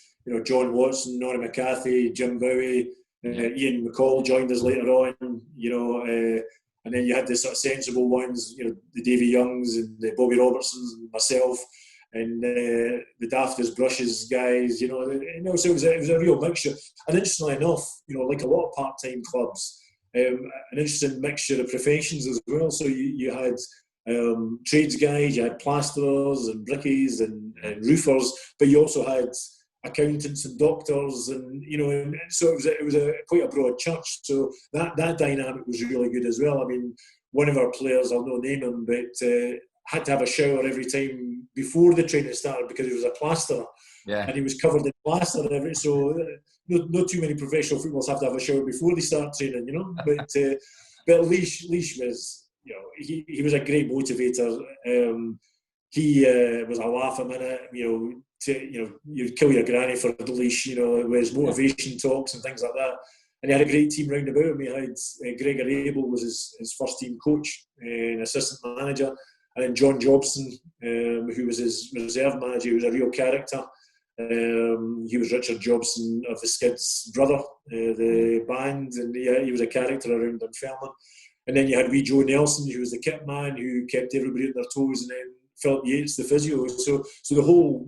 Speaker 2: John Watson, Norrie McCarthy, Jim Bowie, Ian McCall joined us later on, and then you had the sort of sensible ones, the Davy Youngs and the Bobby Robertsons and myself, and the Daftest Brushes guys, so it was a real mixture. And interestingly enough, like a lot of part-time clubs, an interesting mixture of professions as well. So you had trades guys, you had plasterers and brickies and roofers, but you also had accountants and doctors, and so it was quite a broad church. So that dynamic was really good as well. I mean, one of our players, I'll not name him, but had to have a shower every time before the training started because he was a plasterer, and he was covered in plaster every. So not too many professional footballers have to have a shower before they start training, But Leash was, he was a great motivator. He was a laugh a minute, you'd kill your granny for the Leash, with his motivation talks and things like that. And he had a great team round about him. He had Gregor Abel was his first team coach and assistant manager. And then John Jobson, who was his reserve manager, he was a real character. He was Richard Jobson of the Skids' brother, the band, and he was a character around Dunfermline. And then you had wee Joe Nelson, who was the kit man, who kept everybody on their toes, and then Philip Yates, the physio. So the whole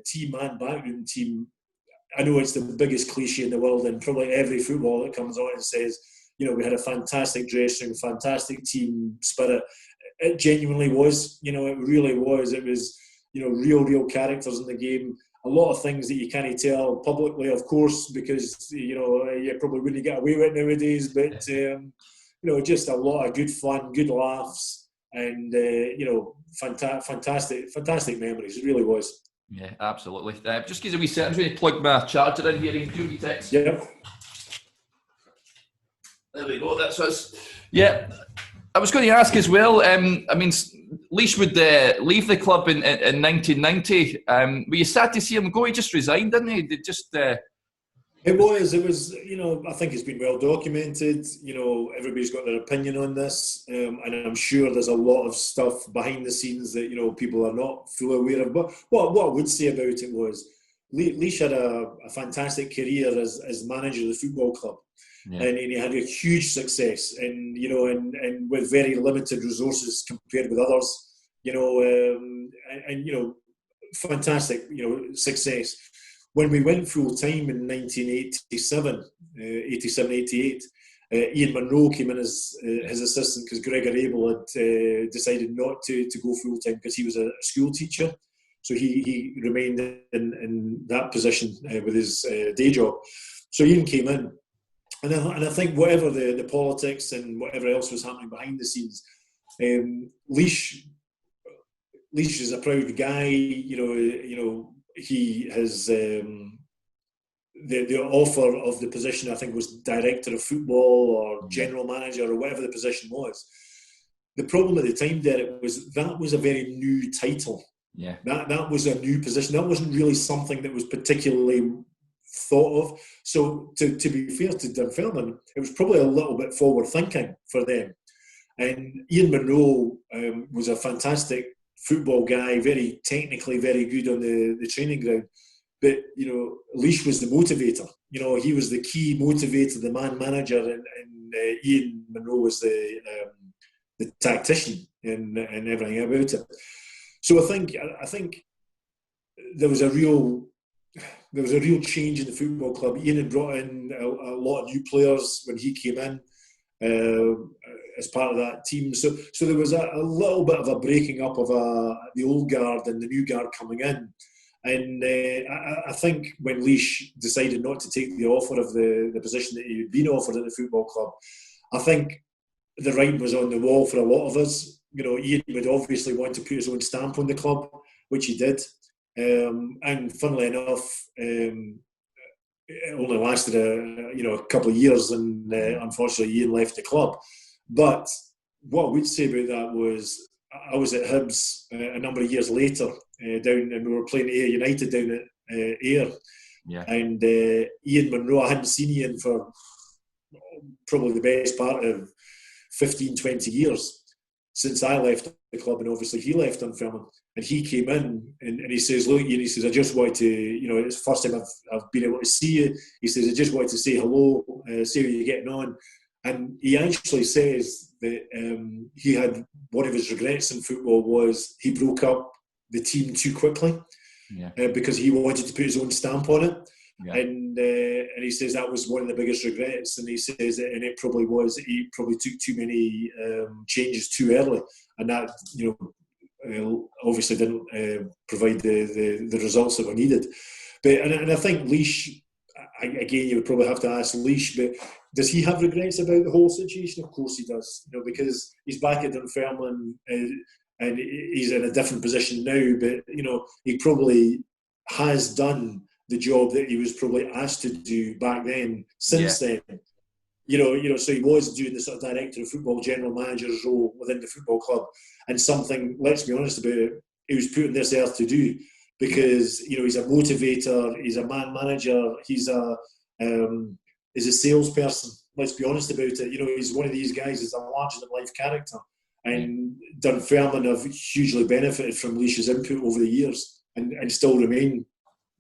Speaker 2: team and backroom team. I know it's the biggest cliche in the world, and probably every footballer that comes on and says, we had a fantastic dressing room, fantastic team spirit. It genuinely was, it really was. It was, real characters in the game. A lot of things that you can't tell publicly, of course, because, you probably wouldn't get away with it nowadays. But, just a lot of good fun, good laughs, and, fantastic memories. It really was.
Speaker 1: Yeah, absolutely. Just give us a wee second. I'm going to plug my charger in here. You can do your text.
Speaker 2: Yeah.
Speaker 1: There we go. That's us. Yeah. I was going to ask as well, Leash would leave the club in 1990. Were you sad to see him go? He just resigned, didn't he?
Speaker 2: It was, I think it's been well documented. Everybody's got their opinion on this. And I'm sure there's a lot of stuff behind the scenes that, people are not fully aware of. But what I would say about it was, Leash had a fantastic career as manager of the football club. Yeah. And he had a huge success, and and with very limited resources compared with others, fantastic, success. When we went full time in 1987, 88, Ian Munro came in as his assistant because Gregor Abel had decided not to go full time because he was a school teacher. So he remained in that position with his day job. So Ian came in. And I think whatever the politics and whatever else was happening behind the scenes, Leash is a proud guy. He has the offer of the position. I think was director of football or general manager or whatever the position was. The problem at the time, Derek, was that was a very new title.
Speaker 1: Yeah,
Speaker 2: that was a new position. That wasn't really something that was particularly thought of. So to be fair to Dunfermline, it was probably a little bit forward thinking for them. And Ian Munro was a fantastic football guy, very technically very good on the training ground. But Leash was the motivator. He was the key motivator, the man manager, and Ian Munro was the tactician. and everything about it. So I think there was a real change in the football club. Ian had brought in a lot of new players when he came in as part of that team. So there was a little bit of a breaking up of the old guard and the new guard coming in. And I think when Laois decided not to take the offer of the position that he had been offered at the football club, I think the writing was on the wall for a lot of us. Ian would obviously want to put his own stamp on the club, which he did. And funnily enough, it only lasted a couple of years, and unfortunately Ian left the club. But what I would say about that was, I was at Hibs a number of years later, down, and we were playing Ayr United down at Ayr.
Speaker 1: Yeah.
Speaker 2: And Ian Munro, I hadn't seen Ian for probably the best part of 15, 20 years since I left the club, and obviously he left Dunfermline. And he came in and he says, look, Ian, he says, I just wanted to, it's the first time I've been able to see you. He says, I just wanted to say hello, see how you're getting on. And he actually says that he had, one of his regrets in football was he broke up the team too quickly, because he wanted to put his own stamp on it. Yeah. And he says that was one of the biggest regrets. And he says that, and it probably was, he probably took too many changes too early. And that, obviously didn't provide the results that were needed. But and I think Laois, again, you would probably have to ask Laois, but does he have regrets about the whole situation? Of course he does, because he's back at Dunfermline and he's in a different position now. But he probably has done the job that he was probably asked to do back then. Since then, so he was doing the sort of director of football, general manager's role within the football club, and something, let's be honest about it, he was put on this earth to do, because he's a motivator, he's a man manager, he's a salesperson. Let's be honest about it. He's one of these guys. He's a larger than life character, and Dunfermline have hugely benefited from Laois's input over the years, and still remain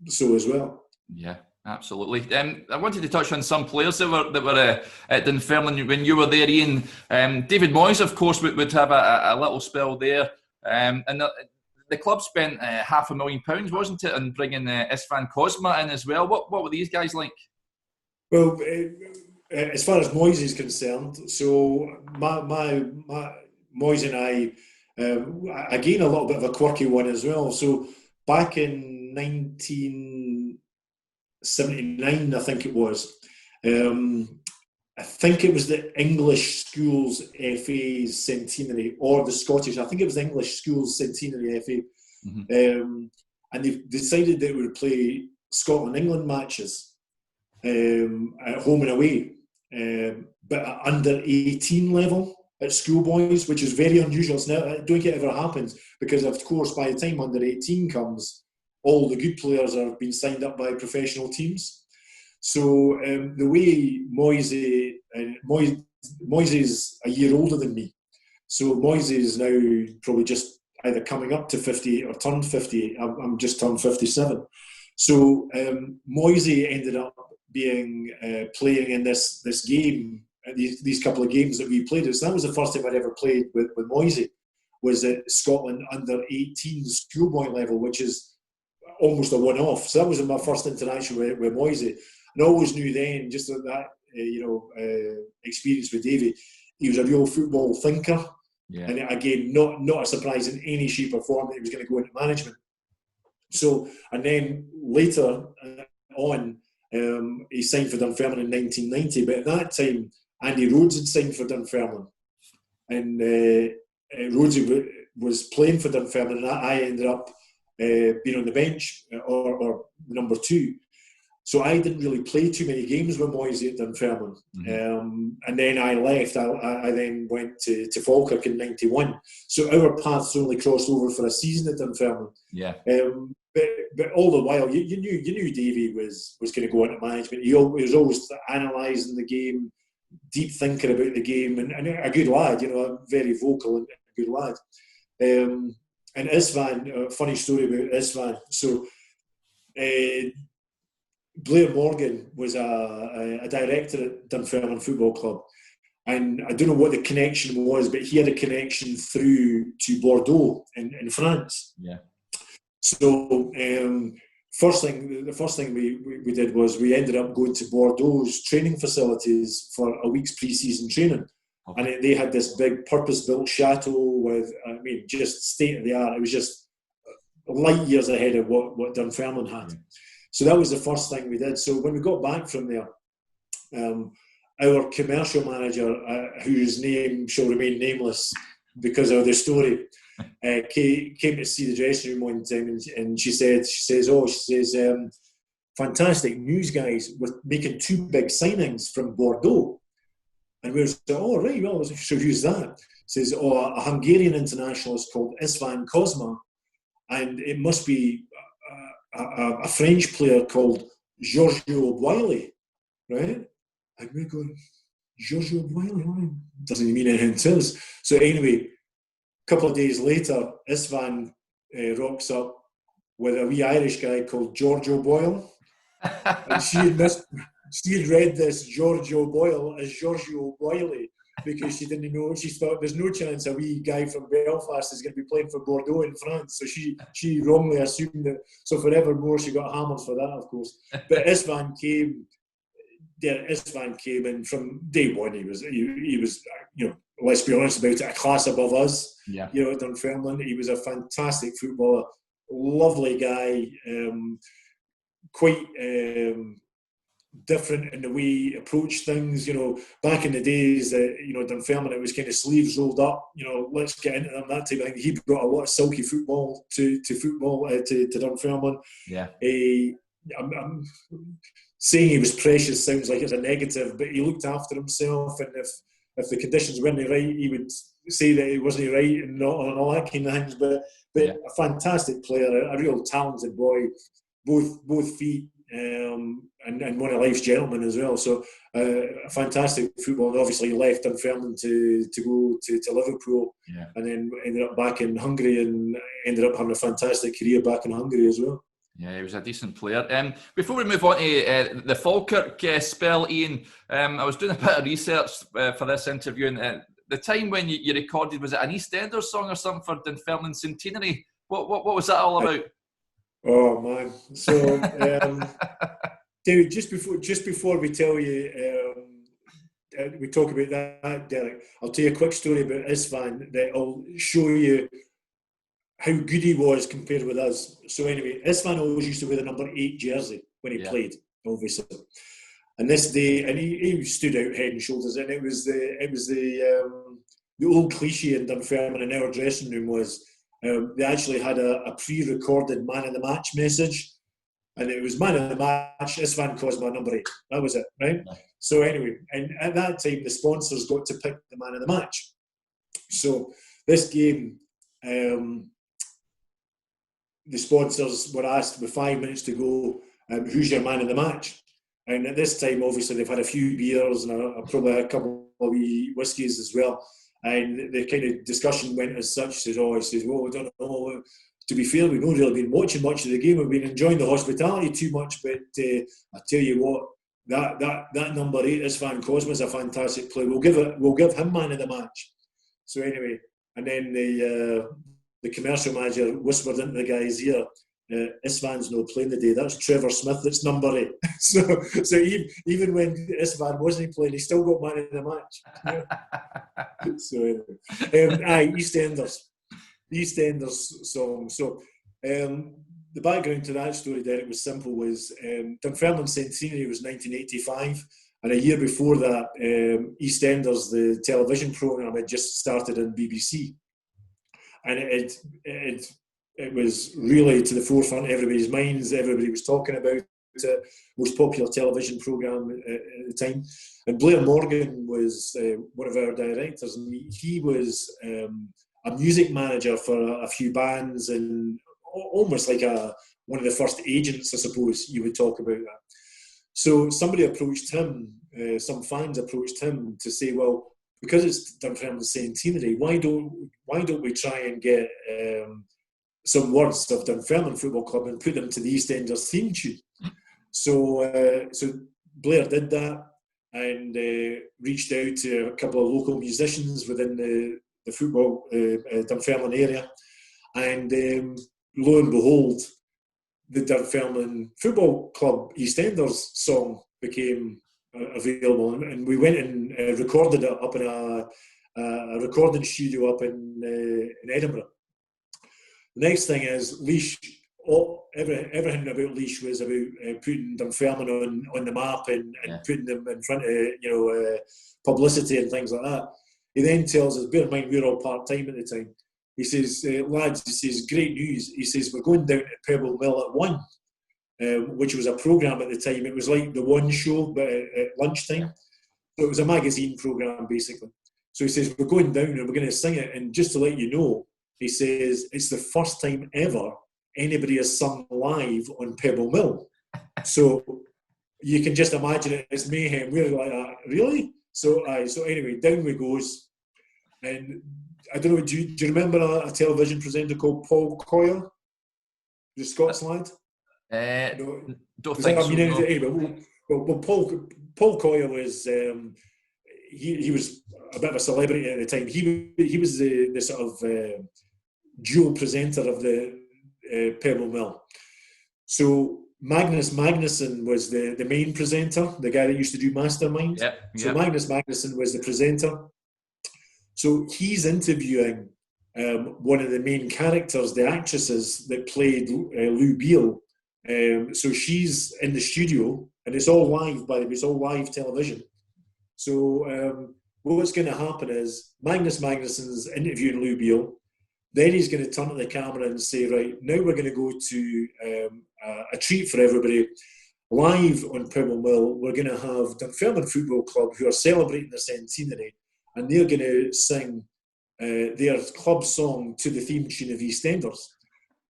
Speaker 2: so as well. Yeah.
Speaker 1: Absolutely. I wanted to touch on some players that were at Dunfermline when you were there, Ian. David Moyes, of course, would have a little spell there. And the club spent £500,000, wasn't it, on bringing Istvan Kozma in as well. What were these guys like?
Speaker 2: Well, as far as Moyes is concerned, so my Moyes and I, again, a little bit of a quirky one as well. So back in 1979, I think it was. I think it was the English Schools FA's centenary, or the Scottish. I think it was the English Schools centenary FA. Mm-hmm. And they decided they would play Scotland-England matches at home and away, but at under 18 level at schoolboys, which is very unusual. Now, I don't think it ever happens, because of course by the time under 18 comes, all the good players have been signed up by professional teams. So the way Moyes is a year older than me. So Moyes is now probably just either coming up to 58 or turned 58. I'm just turned 57. So Moyes ended up being playing in this game, these couple of games that we played. So that was the first time I'd ever played with Moyes, was at Scotland under 18 schoolboy level, which is almost a one-off. So that was my first interaction with Moyes. And I always knew then, just that experience with Davy, he was a real football thinker. Yeah. And again, not a surprise in any shape or form that he was going to go into management. So, and then later on, he signed for Dunfermline in 1990. But at that time, Andy Rhodes had signed for Dunfermline, and Rhodes was playing for Dunfermline, and I ended up being on the bench or number two. So I didn't really play too many games with Moyes at Dunfermline. Mm-hmm. And then I left. I then went to Falkirk in 91. So our paths only crossed over for a season at Dunfermline. Yeah. But all the while, you knew Davy was going to go into management. He was always analysing the game, deep thinker about the game, and a good lad, very vocal and a good lad. And Istvan, funny story about Istvan. So Blair Morgan was a director at Dunfermline Football Club, And I don't know what the connection was, but he had a connection through to Bordeaux in France.
Speaker 1: Yeah.
Speaker 2: So the first thing we did was we ended up going to Bordeaux's training facilities for a week's pre-season training. Okay. And they had this big purpose-built chateau with, just state-of-the-art. It was just light years ahead of what Dunfermline had. Yeah. So that was the first thing we did. So when we got back from there, our commercial manager, whose name shall remain nameless because of the story, came to see the dressing room one time, and she says, fantastic news, guys, we're making 2 big signings from Bordeaux. And we were like, oh, right, well, so who's that? Says, a Hungarian internationalist called Istvan Kozma, and it must be a French player called Giorgio Boili, right? And we're going, Giorgio Boili, doesn't mean anything to us. So anyway, a couple of days later, Istvan rocks up with a wee Irish guy called Giorgio Boyle. And she had read this Giorgio Boyle as Giorgio Boili because she didn't know. She thought there's no chance a wee guy from Belfast is going to be playing for Bordeaux in France. So she wrongly assumed that. So forevermore, she got hammered for that, of course. But Istvan came in from day one. He was, let's be honest about it, a class above us. Yeah. At Dunfermline, he was a fantastic footballer, lovely guy, quite different in the way he approached things. Back in the days that Dunfermline, it was kind of sleeves rolled up. Let's get into them, that type of thing. He brought a lot of silky football to Dunfermline. Yeah. I'm saying he was precious sounds like it's a negative, but he looked after himself, and if the conditions weren't right, he would say that he wasn't right and not on all that kind of things. But yeah. A fantastic player, a real talented boy, both feet, and one of life's gentlemen as well. So a fantastic footballer. And obviously he left Dunfermline to go to Liverpool, yeah. And then ended up back in Hungary and ended up having a fantastic career back in Hungary as well.
Speaker 1: Yeah, he was a decent player. Before we move on to the Falkirk spell, Ian, I was doing a bit of research for this interview, and the time when you recorded, was it an EastEnders song or something for Dunfermline Centenary? What was that all about?
Speaker 2: Oh man! So, David, just before we tell you, we talk about that, Derek, I'll tell you a quick story about Istvan that'll show you how good he was compared with us. So anyway, Istvan always used to wear the number 8 jersey when he played, obviously. And this day, and he stood out head and shoulders. And it was the old cliche in Dunfermline in our dressing room was they actually had a pre-recorded man of the match message, and it was man of the match, Istvan Kozma, number 8. That was it, right? Yeah. So anyway, and at that time the sponsors got to pick the man of the match. So this game. The sponsors were asked with 5 minutes to go, who's your man of the match? And at this time, obviously, they've had a few beers and probably a couple of wee whiskies as well. And the kind of discussion went as such. He says, well, I don't know. To be fair, we've not really been watching much of the game. We've been enjoying the hospitality too much. But I tell you what, that number 8, Istvan Kozma, is a fantastic player. We'll give him man of the match. So anyway, and then the commercial manager whispered into the guy's ear, Istvan's not playing the day. That's Trevor Smith. That's number 8. So even when Istvan wasn't playing, he still got man of the match. So anyway, EastEnders song. So the background to that story, Derek, was simple. Was Dunfermline Centenary was 1985, and a year before that, EastEnders, the television programme, had just started on BBC. And it was really to the forefront of everybody's minds. Everybody was talking about it. Most popular television programme at the time. And Blair Morgan was one of our directors, and he was a music manager for a few bands, and almost like one of the first agents, I suppose you would talk about that. So somebody approached him, some fans approached him to say, well, because it's Dunfermline Centenary, why don't we try and get some words of Dunfermline Football Club and put them to the EastEnders theme tune? So Blair did that, and reached out to a couple of local musicians within the football Dunfermline area, and lo and behold, the Dunfermline Football Club EastEnders song became available, and we went and recorded it up in a recording studio up in Edinburgh. The next thing is Laois. Everything about Laois was about putting Dunfermline on the map and putting them in front of publicity and things like that. He then tells us, bear in mind we're all part-time at the time, he says, lads, he says, great news. He says, we're going down to Pebble Mill at 1, which was a programme at the time. It was like the One show, but at lunchtime. So it was a magazine programme, basically. So he says, we're going down and we're going to sing it. And just to let you know, he says, it's the first time ever anybody has sung live on Pebble Mill. So you can just imagine it, it's mayhem. We're like, really? So anyway, down we goes. And I don't know, do you remember a television presenter called Paul Coyle? The Scots lad?
Speaker 1: Don't think so. No.
Speaker 2: Anyway, well, Paul Coyle was he was a bit of a celebrity at the time. He was the sort of dual presenter of the Pebble Mill. So Magnus Magnusson was the main presenter, the guy that used to do Mastermind. So Magnus Magnusson was the presenter. So he's interviewing one of the main characters, the actresses that played Lou Beale. So she's in the studio, and it's all live, by the way, it's all live television. So what's going to happen is Magnus Magnusson's interviewing Lou Beale. Then he's going to turn to the camera and say, right, now we're going to go to a treat for everybody. Live on Pebble Mill, we're going to have Dunfermline Football Club, who are celebrating their centenary, and they're going to sing their club song to the theme tune of EastEnders.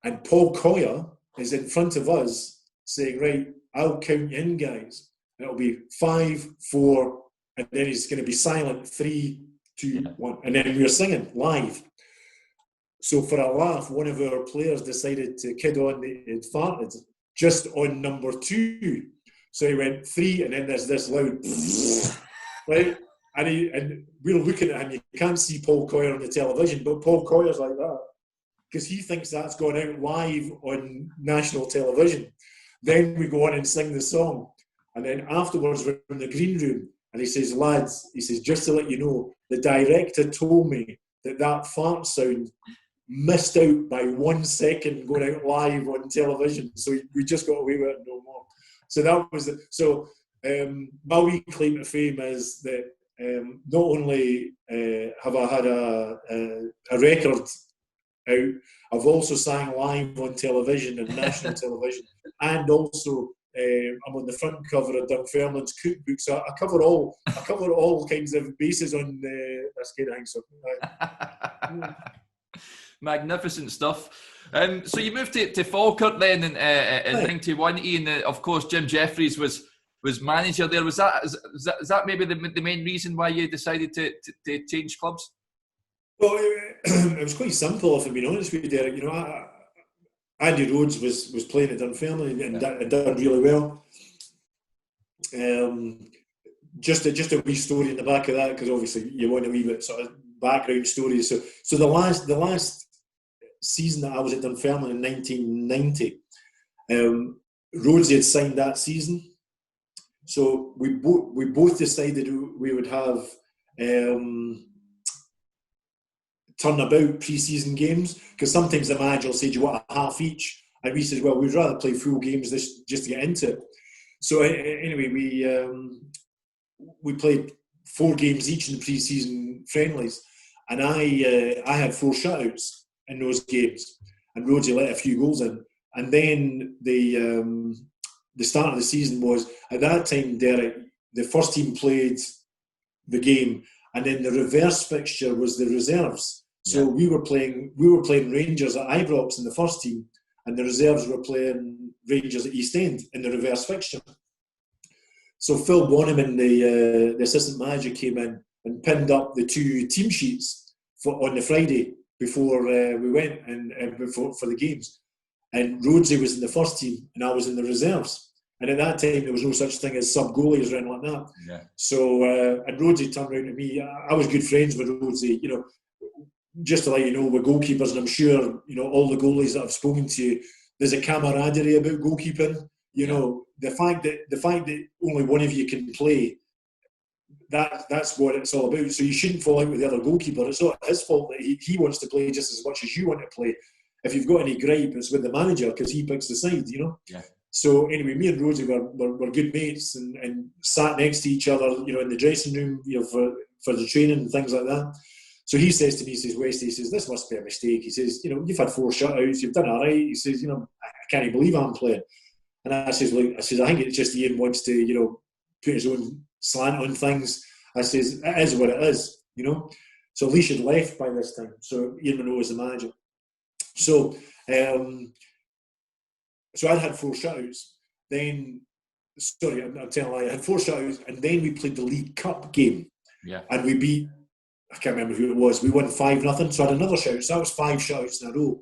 Speaker 2: And Paul Coyle is in front of us saying, right, I'll count you in, guys. And it'll be 5, 4, and then he's going to be silent, 3, 2, 1. And then we're singing live. So for a laugh, one of our players decided to kid on that he'd farted just on number 2. So he went 3, and then there's this loud, right? And we're looking at him. You can't see Paul Coyle on the television, but Paul Coyle's like that because he thinks that's gone out live on national television. Then we go on and sing the song. And then afterwards, we're in the green room. And he says, lads, he says, just to let you know, the director told me that fart sound missed out by 1 second going out live on television. So we just got away with it no more. So that was my wee claim to fame is that not only have I had a record out, I've also sang live on television and national television, and also I'm on the front cover of Dunfermline's cookbook. So I cover all kinds of bases on this kind of thing. So,
Speaker 1: magnificent stuff. So you moved to Falkirk then in 91, Ian. Of course, Jim Jeffries was manager there. Is that maybe the main reason why you decided to change clubs?
Speaker 2: Well, it was quite simple, if I'm being honest with you, Derek. You know, Andy Rhodes was playing at Dunfermline and done really well. Just a wee story in the back of that, because obviously you want a wee bit sort of background stories. So the last season that I was at Dunfermline in 1990, Rhodes had signed that season. So we both decided we would have turnabout pre-season games, because sometimes the manager will say, do you want a half each? And we said, well, we'd rather play full games just to get into it. So anyway, we played 4 games each in the pre-season friendlies, and I had 4 shutouts in those games, and Rhodesy let a few goals in. And then the start of the season was, at that time, Derek, the first team played the game, and then the reverse fixture was the reserves. So we were playing Rangers at Ibrox in the first team, and the reserves were playing Rangers at East End in the reverse fixture. So Phil Bonham, the assistant manager, came in and pinned up the 2 team sheets on the Friday before we went and for the games. And Rhodesy was in the first team, and I was in the reserves. And at that time, there was no such thing as sub-goalies or anything like that.
Speaker 1: Yeah.
Speaker 2: So, and Rhodesy turned around to me. I was good friends with Rhodesy, you know, just to let you know, with goalkeepers, and I'm sure, you know, all the goalies that I've spoken to, there's a camaraderie about goalkeeping. You know, the fact that only one of you can play, that's what it's all about. So you shouldn't fall out with the other goalkeeper. It's not his fault that he wants to play just as much as you want to play. If you've got any gripe, it's with the manager because he picks the side, you know.
Speaker 1: Yeah.
Speaker 2: So anyway, me and Rosie were good mates and sat next to each other, you know, in the dressing room, you know, for the training and things like that. So he says to me, he says, Westy, he says, this must be a mistake. He says, you know, you've had 4 shutouts, you've done all right. He says, you know, I can't even believe I'm playing. And I says, look, I think it's just Ian wants to, you know, put his own slant on things. I says, it is what it is, you know. So Leash had left by this time. So Ian Monroe was the manager. So, so I'd had 4 shutouts. Then, sorry, I'm telling a lie. I had 4 shutouts, and then we played the League Cup game.
Speaker 1: Yeah.
Speaker 2: And we beat, I can't remember who it was. We won 5-0. So I had another shutout. So that was 5 shutouts in a row.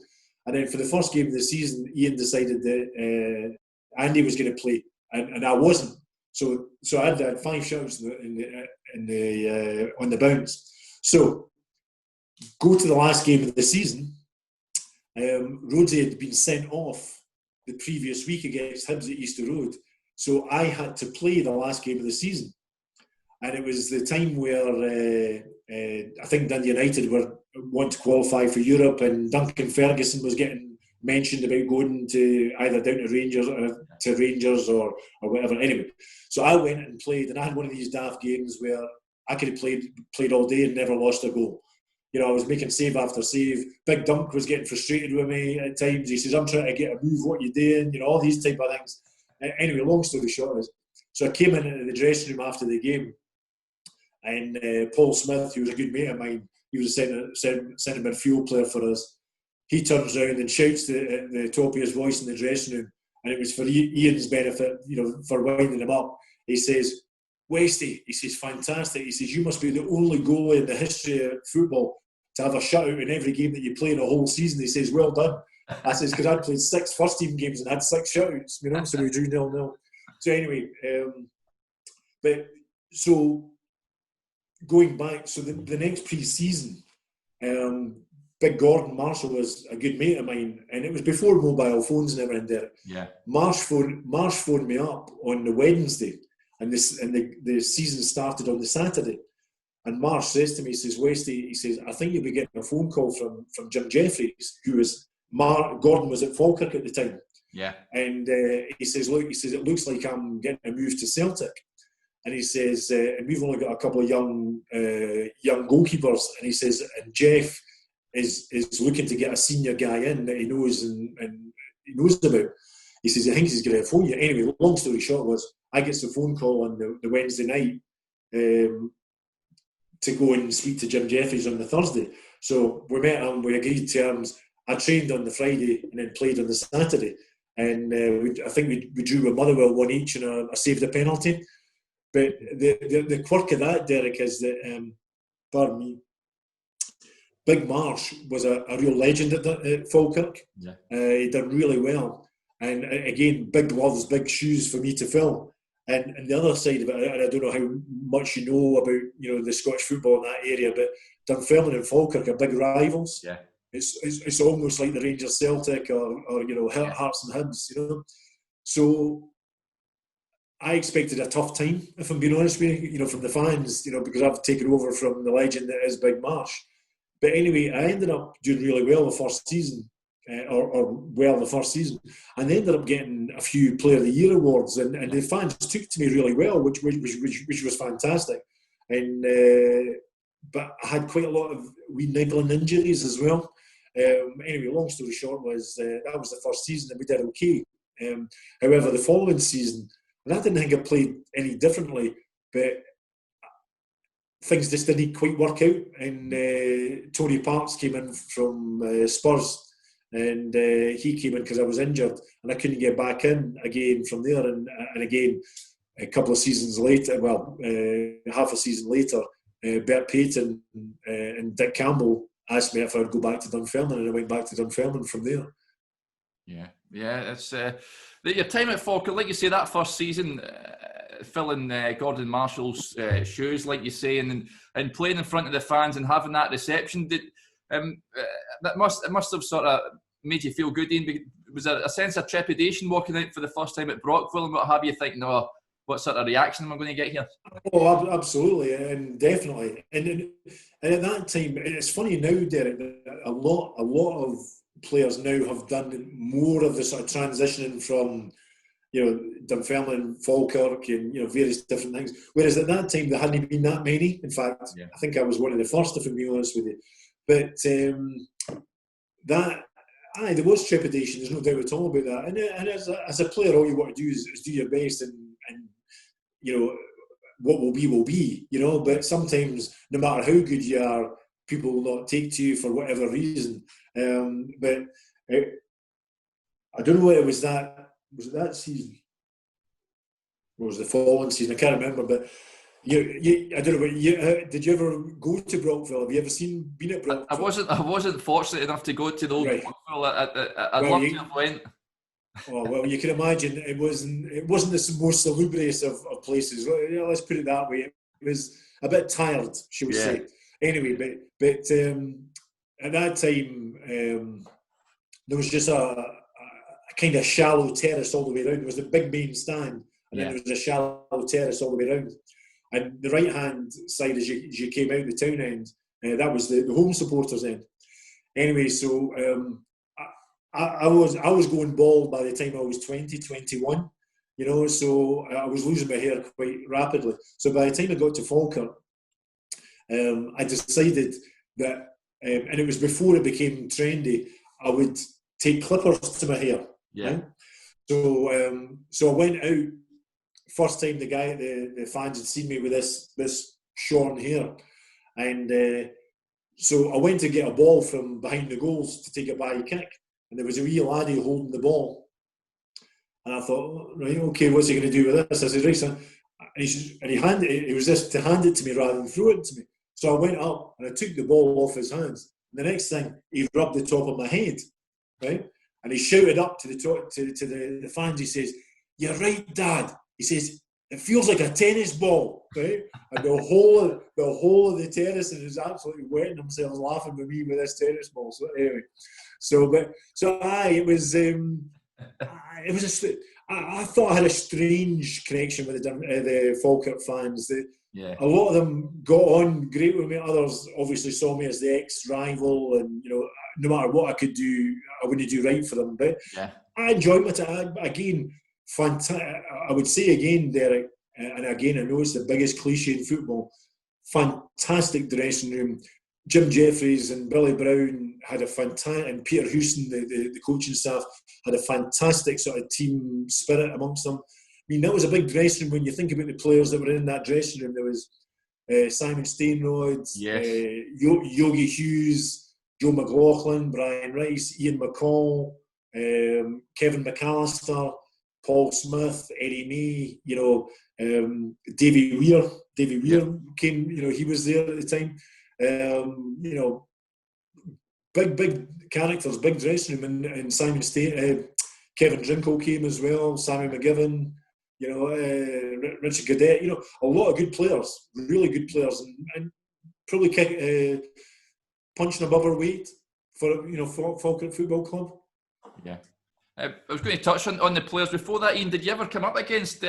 Speaker 2: And then for the first game of the season, Ian decided that Andy was going to play, and I wasn't. So I had 5 shutouts on the bounce. So go to the last game of the season. Rhodesy had been sent off the previous week against Hibs at Easter Road, so I had to play the last game of the season, and it was the time where I think Dundee United want to qualify for Europe, and Duncan Ferguson was getting mentioned about going to either down to Rangers or whatever. Anyway, so I went and played, and I had one of these daft games where I could have played all day and never lost a goal. You know, I was making save after save. Big Dunk was getting frustrated with me at times. He says, I'm trying to get a move, what you doing? You know, all these type of things. Anyway, long story short is, so I came into the dressing room after the game, and Paul Smith, who was a good mate of mine, he was a centre midfield player for us. He turns around and shouts at the top of his voice in the dressing room, and it was for Ian's benefit, you know, for winding him up. He says, Westy, he says, fantastic. He says, you must be the only goalie in the history of football to have a shutout in every game that you play in a whole season. He says, well done. I says, because I'd played 6 first team games and had 6 shutouts, you know, so we drew 0-0. So anyway, but so going back, so the next pre-season, Big Gordon Marshall was a good mate of mine, and it was before mobile phones and everything there.
Speaker 1: Yeah.
Speaker 2: Marsh phoned me up on the Wednesday, and the season started on the Saturday. And Marsh says to me, he says, Westy, he says, I think you'll be getting a phone call from Jim Jeffries, who was Gordon was at Falkirk at the time.
Speaker 1: Yeah.
Speaker 2: And he says, look, he says, it looks like I'm getting a move to Celtic. And he says, and we've only got a couple of young goalkeepers. And he says, and Jeff is looking to get a senior guy in that he knows and he knows about. He says, I think he's going to phone you. Anyway, long story short was, I get the phone call on the Wednesday night to go and speak to Jim Jeffries on the Thursday. So we met him, we agreed terms. I trained on the Friday and then played on the Saturday. And I think we drew with Motherwell 1 each, and I saved a penalty. But the quirk of that, Derek, is that, pardon me, Big Marsh was a real legend at Falkirk.
Speaker 1: Yeah.
Speaker 2: He done really well. And again, big gloves, big shoes for me to fill. And the other side of it, and I don't know how much you know about, you know, the Scottish football in that area, but Dunfermline and Falkirk are big rivals.
Speaker 1: Yeah.
Speaker 2: It's almost like the Rangers Celtic or you know, Hearts and Hibs, you know. So I expected a tough time, if I'm being honest with you know, from the fans, you know, because I've taken over from the legend that is Big Marsh. But anyway, I ended up doing really well the first season, the first season, and they ended up getting a few Player of the Year awards, and the fans took to me really well, which was fantastic. And but I had quite a lot of wee niggling injuries as well. Anyway, long story short was that was the first season and we did okay. However, the following season, and I didn't think I played any differently, but things just didn't quite work out. And Tony Parks came in from Spurs, and he came in because I was injured, and I couldn't get back in again from there. And again, a couple of seasons later, half a season later, Bert Payton and Dick Campbell asked me if I'd go back to Dunfermline, and I went back to Dunfermline from there.
Speaker 1: Yeah, Yeah, it's your time at Falkirk, like you say, that first season, filling Gordon Marshall's shoes, like you say, and playing in front of the fans and having that reception. It must have sort of made you feel good, Ian. Was there a sense of trepidation walking out for the first time at Brockville and what have you, thinking, oh, what sort of reaction am I going to get here?
Speaker 2: Oh, absolutely, and definitely. And at that time, it's funny now, Derek, that a lot of players now have done more of the sort of transitioning from, Dunfermline, Falkirk, and various different things. Whereas at that time there hadn't been that many. In fact, yeah. I think I was one of the first, if I'm being honest with you. But there was trepidation. There's no doubt at all about that. And as a player, all you want to do is do your best, and what will be. But sometimes, no matter how good you are, people will not take to you for whatever reason. But I don't know whether it was that. Was it that season? Or was it the following season? I can't remember. But I don't know. Did you ever go to Brockville? Have you ever been at Brockville?
Speaker 1: I wasn't fortunate enough to go to the old Brockville. I'd love to have went.
Speaker 2: Oh well, you can imagine it wasn't the most salubrious of places. Let's put it that way. It was a bit tired, shall we say? Anyway, but at that time there was just a kind of shallow terrace all the way around. There was the big main stand, and then there was a shallow terrace all the way around. And the right-hand side, as you came out the town end, that was the home supporters end. Anyway, so I was going bald by the time I was 20, 21, so I was losing my hair quite rapidly. So by the time I got to Falkirk, I decided that, and it was before it became trendy, I would take clippers to my hair. Yeah. Right? So I went out. First time the fans had seen me with this shorn hair, and so I went to get a ball from behind the goals to take it by a kick, and there was a wee laddie holding the ball, and I thought, right, okay, what's he going to do with this? I said, right, son, and he was just to hand it to me rather than throw it to me. So I went up and I took the ball off his hands. And the next thing, he rubbed the top of my head, right? And he shouted up to the fans. He says, "You're right, Dad." He says, "It feels like a tennis ball," right? And the whole of the terrace is absolutely wetting themselves laughing with me with this tennis ball. So anyway, I thought I had a strange connection with the Falkirk fans. A lot of them got on great with me. Others obviously saw me as the ex-rival, and no matter what I could do, I wouldn't do right for them. But I enjoyed my time. Again, I would say again, Derek, and again, I know it's the biggest cliche in football, fantastic dressing room. Jim Jeffries and Billy Brown had a fantastic, and Peter Houston, the coaching staff, had a fantastic sort of team spirit amongst them. I mean, that was a big dressing room when you think about the players that were in that dressing room. There was Simon Stainrod, Yogi Hughes, Joe McLaughlin, Brian Rice, Ian McCall, Kevin McAllister, Paul Smith, Eddie May, Davy Weir. Davy Weir came, he was there at the time. Big characters, big dressing room, and Simon Kevin Drinkle came as well, Sammy McGivern, Richard Gadet, a lot of good players, really good players, and probably punching above our weight for Falkirk Football Club. Yeah.
Speaker 1: I was going to touch on the players before that. Ian, did you ever come up against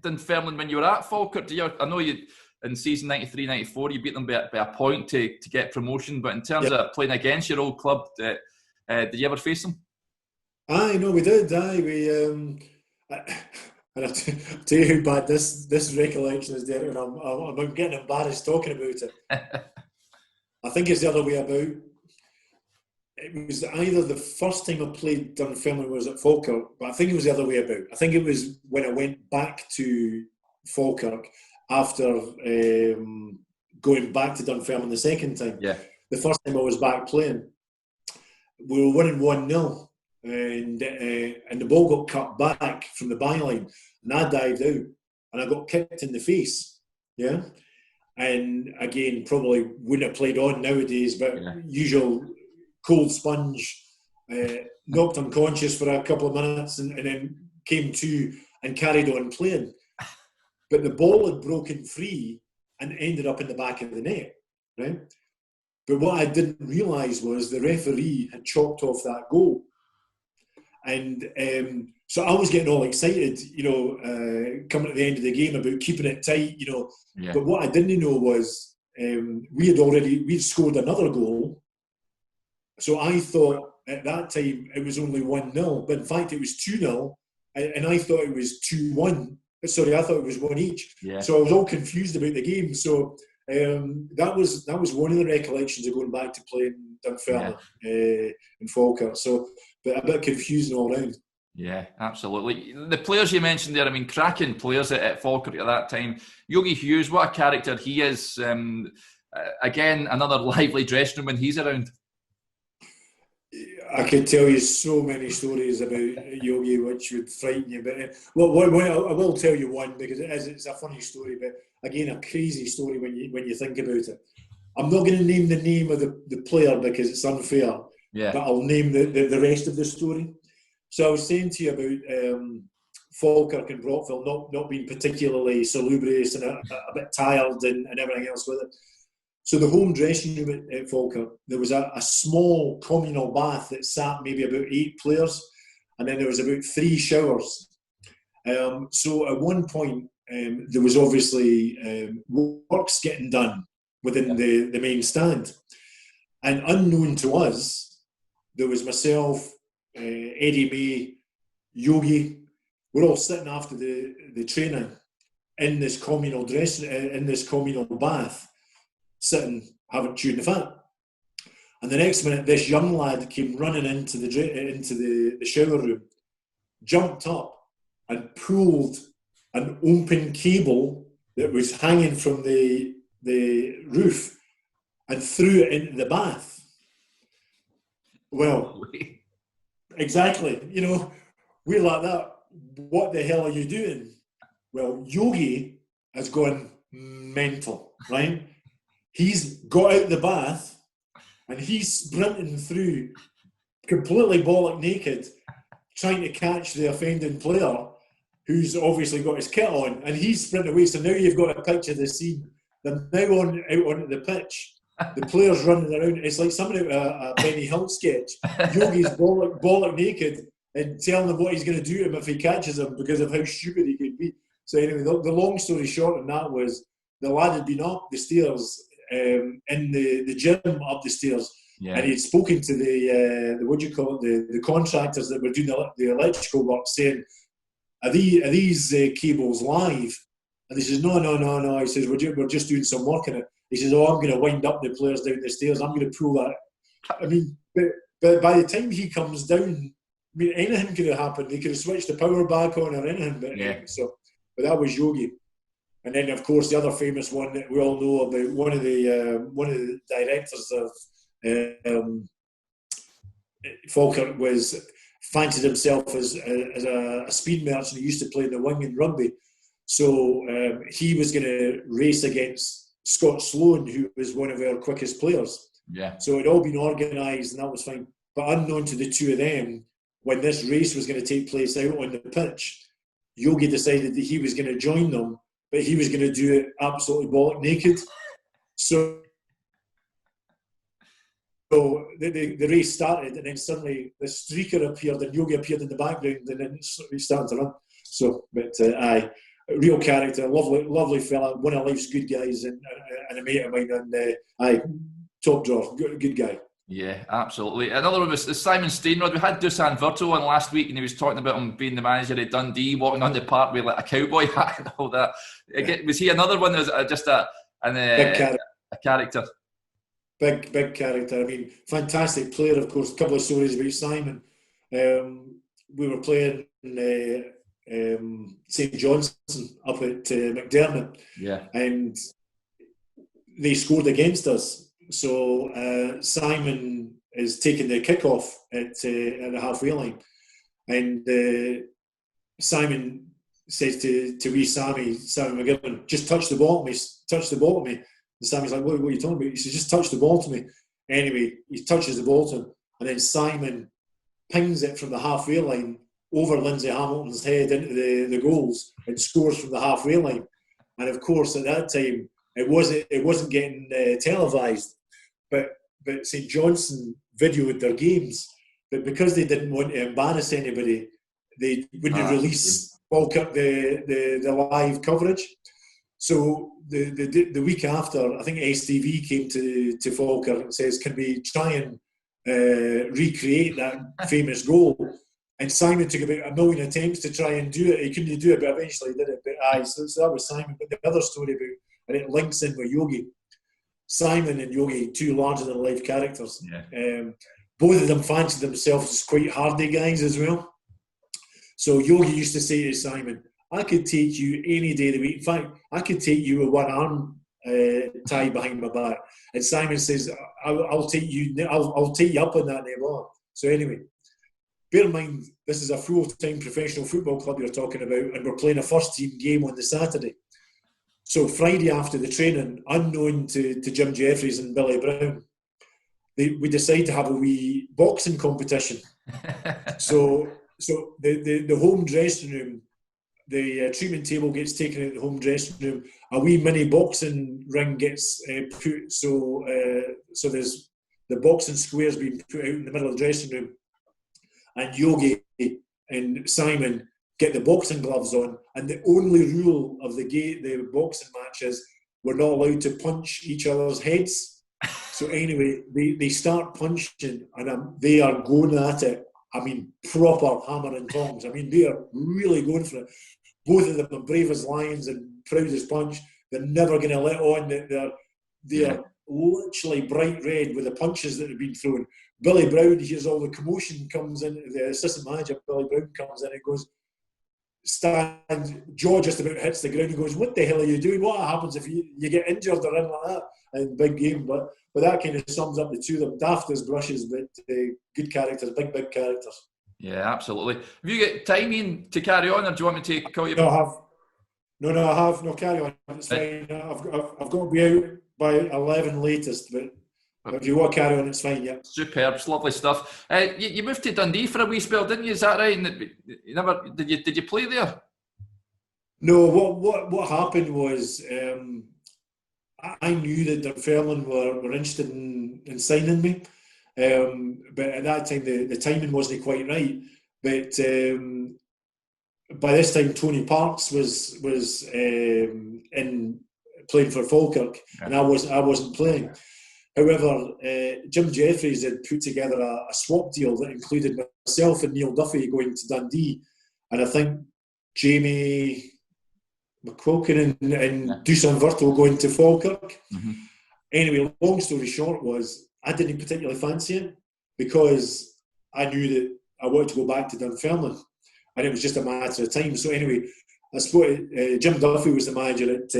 Speaker 1: Dunfermline when you were at Falkirk? I know you in season 93-94 you beat them by a point to get promotion, but in terms of playing against your old club, did you ever face them?
Speaker 2: Aye, no, we did. And I'll tell you how bad this recollection is, Derek, and I'm getting embarrassed talking about it. I think it's the other way about. It was either the first time I played Dunfermline was at Falkirk, but I think it was the other way about. I think it was when I went back to Falkirk after going back to Dunfermline the second time. Yeah. The first time I was back playing, we were winning 1-0, and the ball got cut back from the byline, and I dived out, and I got kicked in the face. Yeah. And again, probably wouldn't have played on nowadays, but usual cold sponge, knocked unconscious for a couple of minutes and then came to and carried on playing. But the ball had broken free and ended up in the back of the net, right? But what I didn't realise was the referee had chopped off that goal. And so I was getting all excited, coming at the end of the game about keeping it tight,
Speaker 1: Yeah.
Speaker 2: But what I didn't know was we'd scored another goal. So I thought at that time it was only 1-0, but in fact it was 2-0, and I thought it was 2-1. Sorry, I thought it was 1 each.
Speaker 1: Yeah.
Speaker 2: So I was all confused about the game. So that was one of the recollections of going back to playing Dunfermline in Falkirk. So, but a bit confusing all round.
Speaker 1: Yeah, absolutely. The players you mentioned there, I mean, cracking players at Falkirk at that time. Yogi Hughes, what a character he is. Again, another lively dressing room when he's around.
Speaker 2: I could tell you so many stories about Yogi which would frighten you. But I will tell you one because it's a funny story, but again, a crazy story when you think about it. I'm not going to name the name of the player because it's unfair, but I'll name the rest of the story. So I was saying to you about Falkirk and Brockville not being particularly salubrious and a bit tired and everything else with it. So the home dressing room at Falkirk, there was a small communal bath that sat maybe about 8 players, and then there was about 3 showers. So at one point, there was obviously works getting done within the main stand. And unknown to us, there was myself, Eddie May, Yogi. We're all sitting after the training in this communal bath, sitting having chewing the fat. And the next minute, this young lad came running into the shower room, jumped up and pulled an open cable that was hanging from the roof and threw it into the bath. Well, exactly. We're like that. What the hell are you doing? Well, Yogi has gone mental, right? He's got out the bath and he's sprinting through completely bollock naked, trying to catch the offending player who's obviously got his kit on, and he's sprinting away. So now you've got a picture of the scene. They're now out onto the pitch. The players running around. It's like somebody out a Benny Hill sketch. Yogi's bollock naked and telling him what he's going to do to him if he catches him because of how stupid he could be. So anyway, the long story short on that was the lad had been up the stairs in the gym up the stairs, and he had spoken to the contractors that were doing the electrical work, saying, are these cables live? And he says, no. He says, we're just doing some work in it. He says, I'm going to wind up the players down the stairs. I'm going to pull that. I mean, but by the time he comes down, I mean, anything could have happened. He could have switched the power back on or anything. But that was Yogi. And then, of course, the other famous one that we all know about, one of the directors of Falkirk fancied himself as a speed merchant. He used to play in the wing in rugby. So he was going to race against Scott Sloan, who was one of our quickest players.
Speaker 1: Yeah.
Speaker 2: So it had all been organised and that was fine. But unknown to the two of them, when this race was going to take place out on the pitch, Yogi decided that he was going to join them, but he was going to do it absolutely bollock naked. So the race started, and then suddenly the streaker appeared, and Yogi appeared in the background, and then he started to run. So, but real character, lovely fella, one of life's good guys, and a mate of mine, and top drawer, good guy.
Speaker 1: Yeah, absolutely. Another one was Simon Steinrod. We had Dusan Virto on last week, and he was talking about him being the manager at Dundee, walking on the park with like a cowboy hat and all that. Again, was he another one that was just a character?
Speaker 2: Big character. I mean, fantastic player, of course. A couple of stories about Simon. We were playing St Johnstone up at McDermott, and they scored against us. So Simon is taking the kickoff at the halfway line, and Simon says to wee Sammy McGibbon, just touch the ball to me. And Sammy's like, what are you talking about? He says, just touch the ball to me. Anyway, he touches the ball to him, and then Simon pings it from the halfway line over Lindsay Hamilton's head into the goals and scores from the halfway line. And of course, at that time, it wasn't getting televised, but St Johnstone videoed their games. But because they didn't want to embarrass anybody, they wouldn't release Falkirk the live coverage. So the week after, I think STV came to Falkirk and says, "Can we try and recreate that famous goal?" And Simon took about 1 million attempts to try and do it. He couldn't do it, but eventually he did it. But so that was Simon. But the other story about, and it links in with Yogi. Simon and Yogi, two larger than life characters. Yeah. Both of them fancied themselves as quite hardy guys as well. So Yogi used to say to Simon, "I could take you any day of the week. In fact, I could take you with one arm tied behind my back." And Simon says, "I'll take you. I'll take you up on that never." So anyway, bear in mind this is a full-time professional football club you're talking about, and we're playing a first-team game on the Saturday. So Friday after the training, unknown to Jim Jeffries and Billy Brown, we decide to have a wee boxing competition. So the home dressing room, the treatment table gets taken out of the home dressing room. A wee mini boxing ring gets put. So there's the boxing squares being put out in the middle of the dressing room, and Yogi and Simon get the boxing gloves on. And the only rule of the boxing match is we're not allowed to punch each other's heads. So anyway, they start punching, and they are going at it. I mean, proper hammer and tongs. I mean, they are really going for it. Both of them are brave as lions and proud as punch. They're never going to let on that they are literally bright red with the punches that have been thrown. Billy Brown hears all the commotion, comes in, the assistant manager, Billy Brown, comes in and goes, jaw just about hits the ground. He goes, "What the hell are you doing? What happens if you get injured or anything like that?" And big game, but that kind of sums up the two of them. Daft as brushes, but good characters, big characters.
Speaker 1: Yeah, absolutely. Have you got timing to carry on, or do you want me to call you?
Speaker 2: No, I have. No, I have. No, carry on. It's fine. I've got to be out by 11 latest, but if you want to carry on, it's fine. Yeah.
Speaker 1: Superb, it's lovely stuff. You moved to Dundee for a wee spell, didn't you? Is that right? And you never did you play there?
Speaker 2: No. What happened was I knew that Dunfermline were interested in signing me, but at that time the timing wasn't quite right. But by this time, Tony Parks was in playing for Falkirk, and I wasn't playing. However, Jim Jeffries had put together a swap deal that included myself and Neil Duffy going to Dundee, and I think Jamie McQuilkin and Dusan Virto going to Falkirk. Mm-hmm. Anyway, long story short was I didn't particularly fancy it because I knew that I wanted to go back to Dunfermline, and it was just a matter of time. So anyway, I spoke. Jim Duffy was the manager at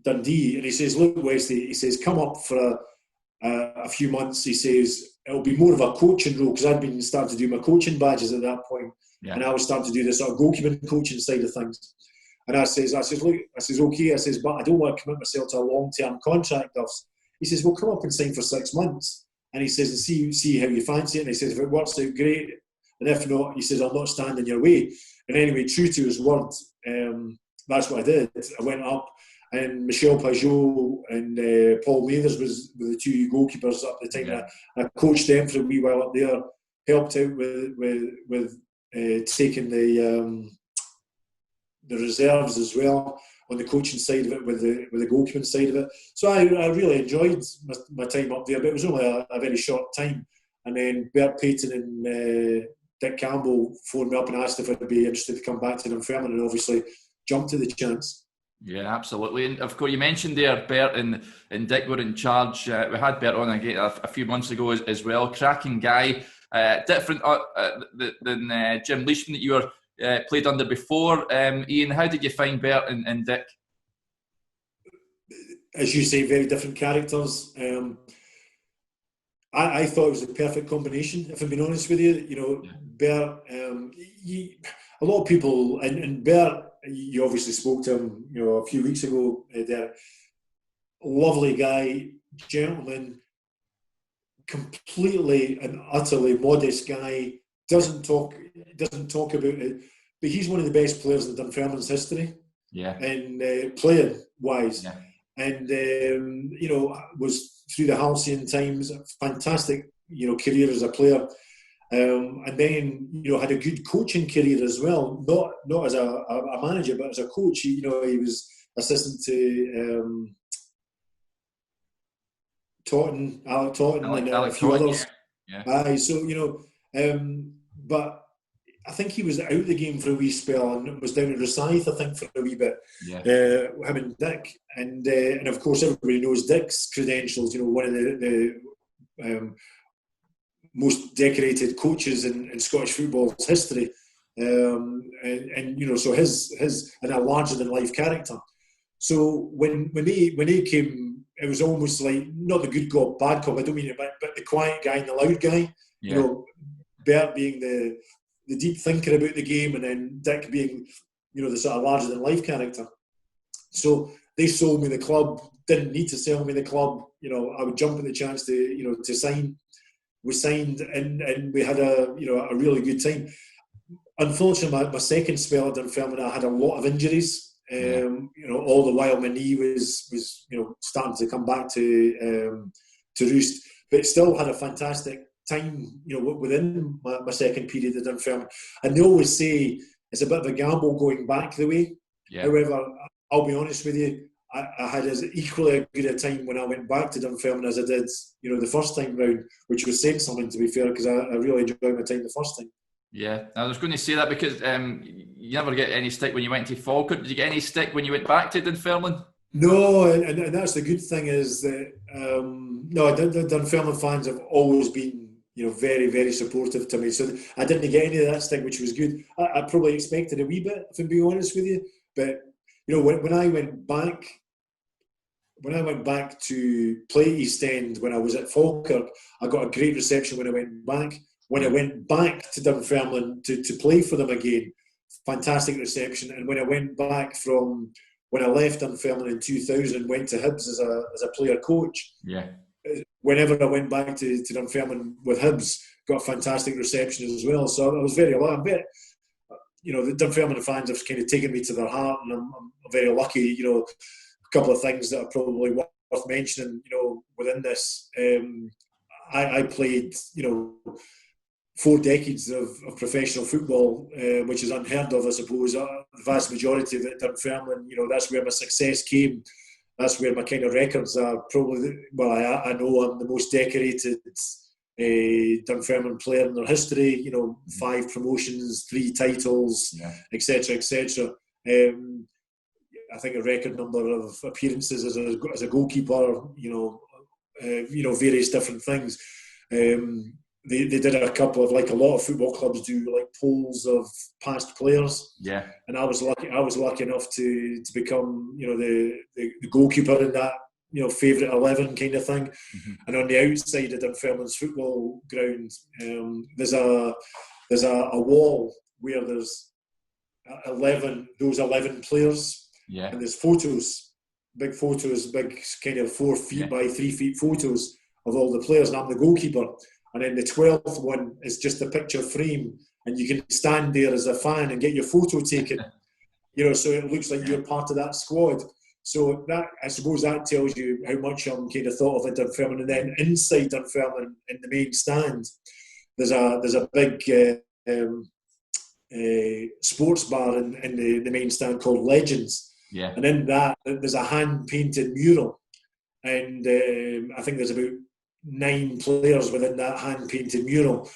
Speaker 2: Dundee, and he says, "Look, Wesley," he says, "come up for a few months." He says, "It'll be more of a coaching role," because I'd been starting to do my coaching badges at that point, and I was starting to do the sort of goalkeeping coaching side of things. And I says, "Look," I says, "Okay," I says, "but I don't want to commit myself to a long-term contract." He says, "Well, come up and sign for 6 months." And he says, "And see how you fancy it." And he says, "If it works out, great. And if not," he says, "I'll not stand in your way." And anyway, true to his word, that's what I did. I went up, and Michel Pajot and Paul Mathers were the two goalkeepers up at the time. Yeah. I coached them for a wee while up there, helped out with taking the reserves as well on the coaching side of it, with the goalkeeping side of it. So I really enjoyed my time up there, but it was only a very short time. And then Bert Payton and Dick Campbell phoned me up and asked if I'd be interested to come back to Dunfermline, and obviously jumped at the chance. Yeah,
Speaker 1: absolutely. And of course, you mentioned there Bert and Dick were in charge. We had Bert on again a few months ago as well. Cracking guy, different than Jim Leishman that you were played under before. Ian, how did you find Bert and Dick?
Speaker 2: As you say, very different characters. I thought it was a perfect combination, if I'm being honest with you. You know, Bert, a lot of people, and Bert, you obviously spoke to him, you know, a few weeks ago. Lovely guy, gentleman, completely and utterly modest guy. Doesn't talk about it, but he's one of the best players in Dunfermline's history.
Speaker 1: Yeah.
Speaker 2: And playing wise,
Speaker 1: yeah.
Speaker 2: And was through the halcyon times, fantastic, career as a player. And then had a good coaching career as well. Not as a manager, but as a coach. He was assistant to Alec Totten, and a few others.
Speaker 1: Yeah.
Speaker 2: Aye, so but I think he was out of the game for a wee spell and was down in Rosyth, I think, for a wee bit.
Speaker 1: Yeah.
Speaker 2: Him and Dick, and of course everybody knows Dick's credentials. One of the most decorated coaches in Scottish football's history, and so his and a larger than life character. So when he came, it was almost like not the good cop, bad cop. I don't mean it, but the quiet guy and the loud guy.
Speaker 1: Yeah.
Speaker 2: Bert being the deep thinker about the game, and then Dick being the sort of larger than life character. So they sold me the club. Didn't need to sell me the club. I would jump at the chance to sign. We signed, and we had a really good time. Unfortunately, my second spell at Dunfermline, I had a lot of injuries. All the while my knee was starting to come back to roost, but still had a fantastic time. Within my second period at Dunfermline, and they always say it's a bit of a gamble going back the way.
Speaker 1: Yeah.
Speaker 2: However, I'll be honest with you, I had as equally a good a time when I went back to Dunfermline as I did, the first time round, which was saying something, to be fair, because I really enjoyed my time the first time.
Speaker 1: Yeah, I was going to say that because you never get any stick when you went to Falkirk. Did you get any stick when you went back to Dunfermline?
Speaker 2: No, and that's the good thing is that the Dunfermline fans have always been very, very supportive to me. So I didn't get any of that stick, which was good. I probably expected a wee bit, if I'm being honest with you. But when I went back to play East End when I was at Falkirk, I got a great reception when I went back. When I went back to Dunfermline to play for them again, fantastic reception. And when I went back from when I left Dunfermline in 2000, went to Hibs as a player coach.
Speaker 1: Yeah.
Speaker 2: Whenever I went back to Dunfermline with Hibs, got a fantastic reception as well. So I was very lucky. The Dunfermline fans have kind of taken me to their heart, and I'm very lucky. A couple of things that are probably worth mentioning. Within this, I played 4 decades of professional football, which is unheard of, I suppose. The vast majority of it, Dunfermline, that's where my success came. That's where my kind of records are. Probably, I know I'm the most decorated Dunfermline player in their history. 5 promotions, 3 titles, etc., etc. I think a record number of appearances as a goalkeeper. Various different things. They did a couple of, like a lot of football clubs do, like polls of past players.
Speaker 1: Yeah.
Speaker 2: And I was lucky enough to become, the goalkeeper in that, favourite 11 kind of thing.
Speaker 1: Mm-hmm.
Speaker 2: And on the outside of Dunfermline's football ground, there's a wall where there's 11 players.
Speaker 1: Yeah.
Speaker 2: And there's big kind of 4 feet by 3 feet photos of all the players, and I'm the goalkeeper. And then the 12th one is just a picture frame, and you can stand there as a fan and get your photo taken. So it looks like you're part of that squad. So that, I suppose, that tells you how much I'm kind of thought of at Dunfermline. And then inside Dunfermline, in the main stand, there's a big sports bar in the main stand called Legends.
Speaker 1: Yeah.
Speaker 2: And in that, there's a hand painted mural, and I think there's about 9 players within that hand painted mural,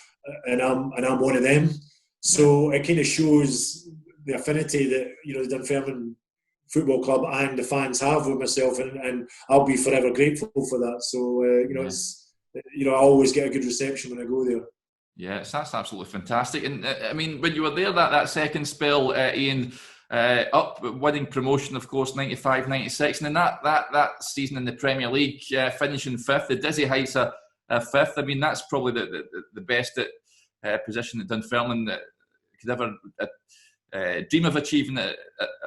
Speaker 2: and I'm one of them. So it kind of shows the affinity that the Dunfermline Football Club and the fans have with myself, and I'll be forever grateful for that. So it's I always get a good reception when I go there.
Speaker 1: Yeah, that's absolutely fantastic. And I mean, when you were there that second spell, Ian, up winning promotion, of course, 95-96, and then that season in the Premier League, finishing 5th, the dizzy heights of 5th. I mean, that's probably the best position that Dunfermline could ever dream of achieving at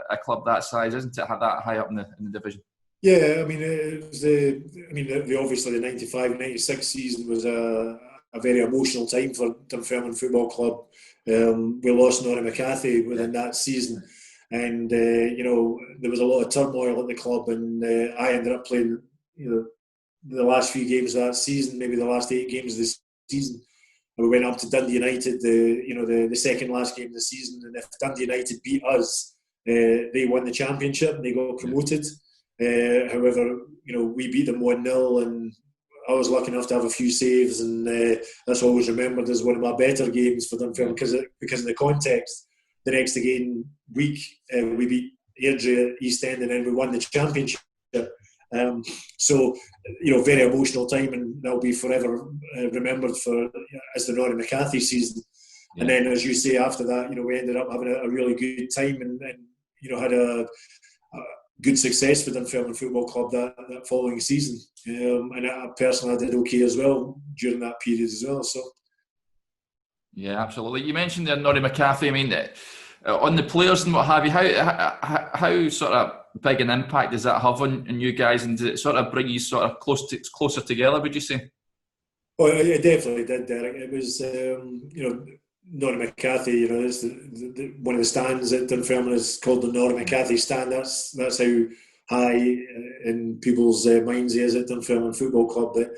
Speaker 1: a club that size, isn't it? Have that high up in the division.
Speaker 2: Yeah, I mean, it was obviously the 95-96 season was a very emotional time for Dunfermline Football Club. We lost Norrie McCarthy within that season, and there was a lot of turmoil at the club, and I ended up playing, the last few games of that season, maybe the last 8 games of the season. And we went up to Dundee United, the second last game of the season, and if Dundee United beat us, they won the championship and they got promoted. However, we beat them 1-0, and I was lucky enough to have a few saves, and that's always remembered as one of my better games for Dunfermline because of the context. The next week, we beat Airdrie at East End, and then we won the championship. So, very emotional time, and that'll be forever remembered as the Norrie McCarthy season. Yeah. And then, as you say, after that, we ended up having a really good time, and had a good success for Dunfermline Football Club that following season. And I personally did okay as well during that period as well. So,
Speaker 1: yeah, absolutely. You mentioned there Norrie McCarthy. I mean, on the players and what have you, how sort of big an impact does that have on you guys, and does it sort of bring you sort of closer together, would you say?
Speaker 2: Oh, it definitely did, Derek. It was, Norrie McCarthy, it's one of the stands at Dunfermline is called the Norrie McCarthy stand. That's how high in people's minds he is at Dunfermline Football Club. But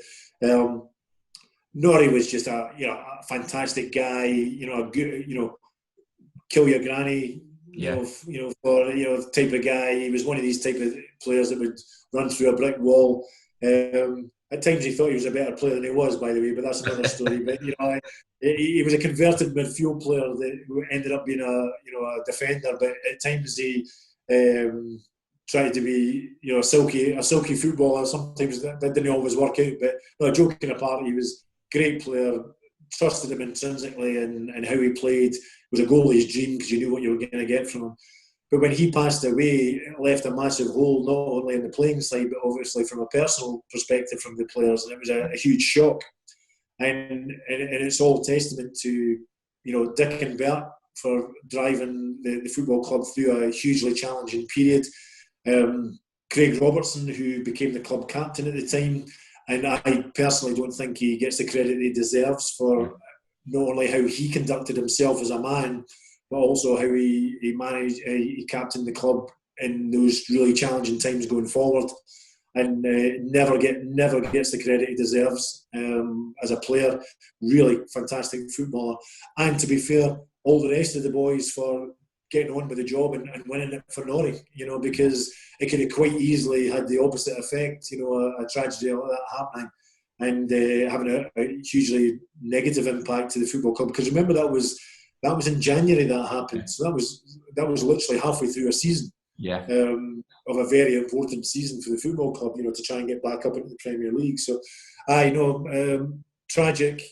Speaker 2: Norrie was just a fantastic guy. A good, kill your granny. For type of guy. He was one of these type of players that would run through a brick wall. At times he thought he was a better player than he was, by the way, but that's another story. But he was a converted midfield player that ended up being a defender. But at times he tried to be a silky footballer. Sometimes that didn't always work out. But no, joking apart, he was a great player. Trusted him intrinsically and how he played. It was a goalie's dream because you knew what you were going to get from him. But when he passed away, it left a massive hole, not only in the playing side, but obviously from a personal perspective from the players. And it was a huge shock. And it's all testament to, Dick and Bert for driving the football club through a hugely challenging period. Craig Robertson, who became the club captain at the time, and I personally don't think he gets the credit he deserves for not only how he conducted himself as a man, but also how he managed, he captained the club in those really challenging times going forward, and never gets the credit he deserves as a player. Really fantastic footballer, and to be fair, all the rest of the boys for getting on with the job and winning it for Norrie, because it could have quite easily had the opposite effect, a tragedy like that happening and having a hugely negative impact to the football club. Because remember, that was in January that happened, so that was literally halfway through a season, of a very important season for the football club, to try and get back up into the Premier League. So, tragic.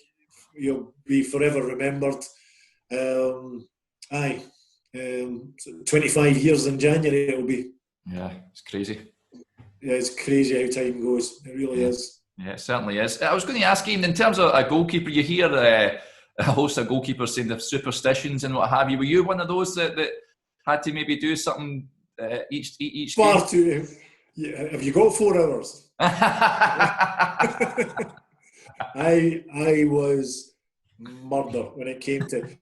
Speaker 2: You'll be forever remembered. 25 years in January it'll be.
Speaker 1: Yeah, it's crazy.
Speaker 2: Yeah, it's crazy how time goes. It really is.
Speaker 1: Yeah, it certainly is. I was going to ask Ian, in terms of a goalkeeper, you hear a host of goalkeepers saying the superstitions and what have you. Were you one of those that had to maybe do something each
Speaker 2: Far
Speaker 1: game?
Speaker 2: too. Yeah, have you got 4 hours? I was murder when it came to.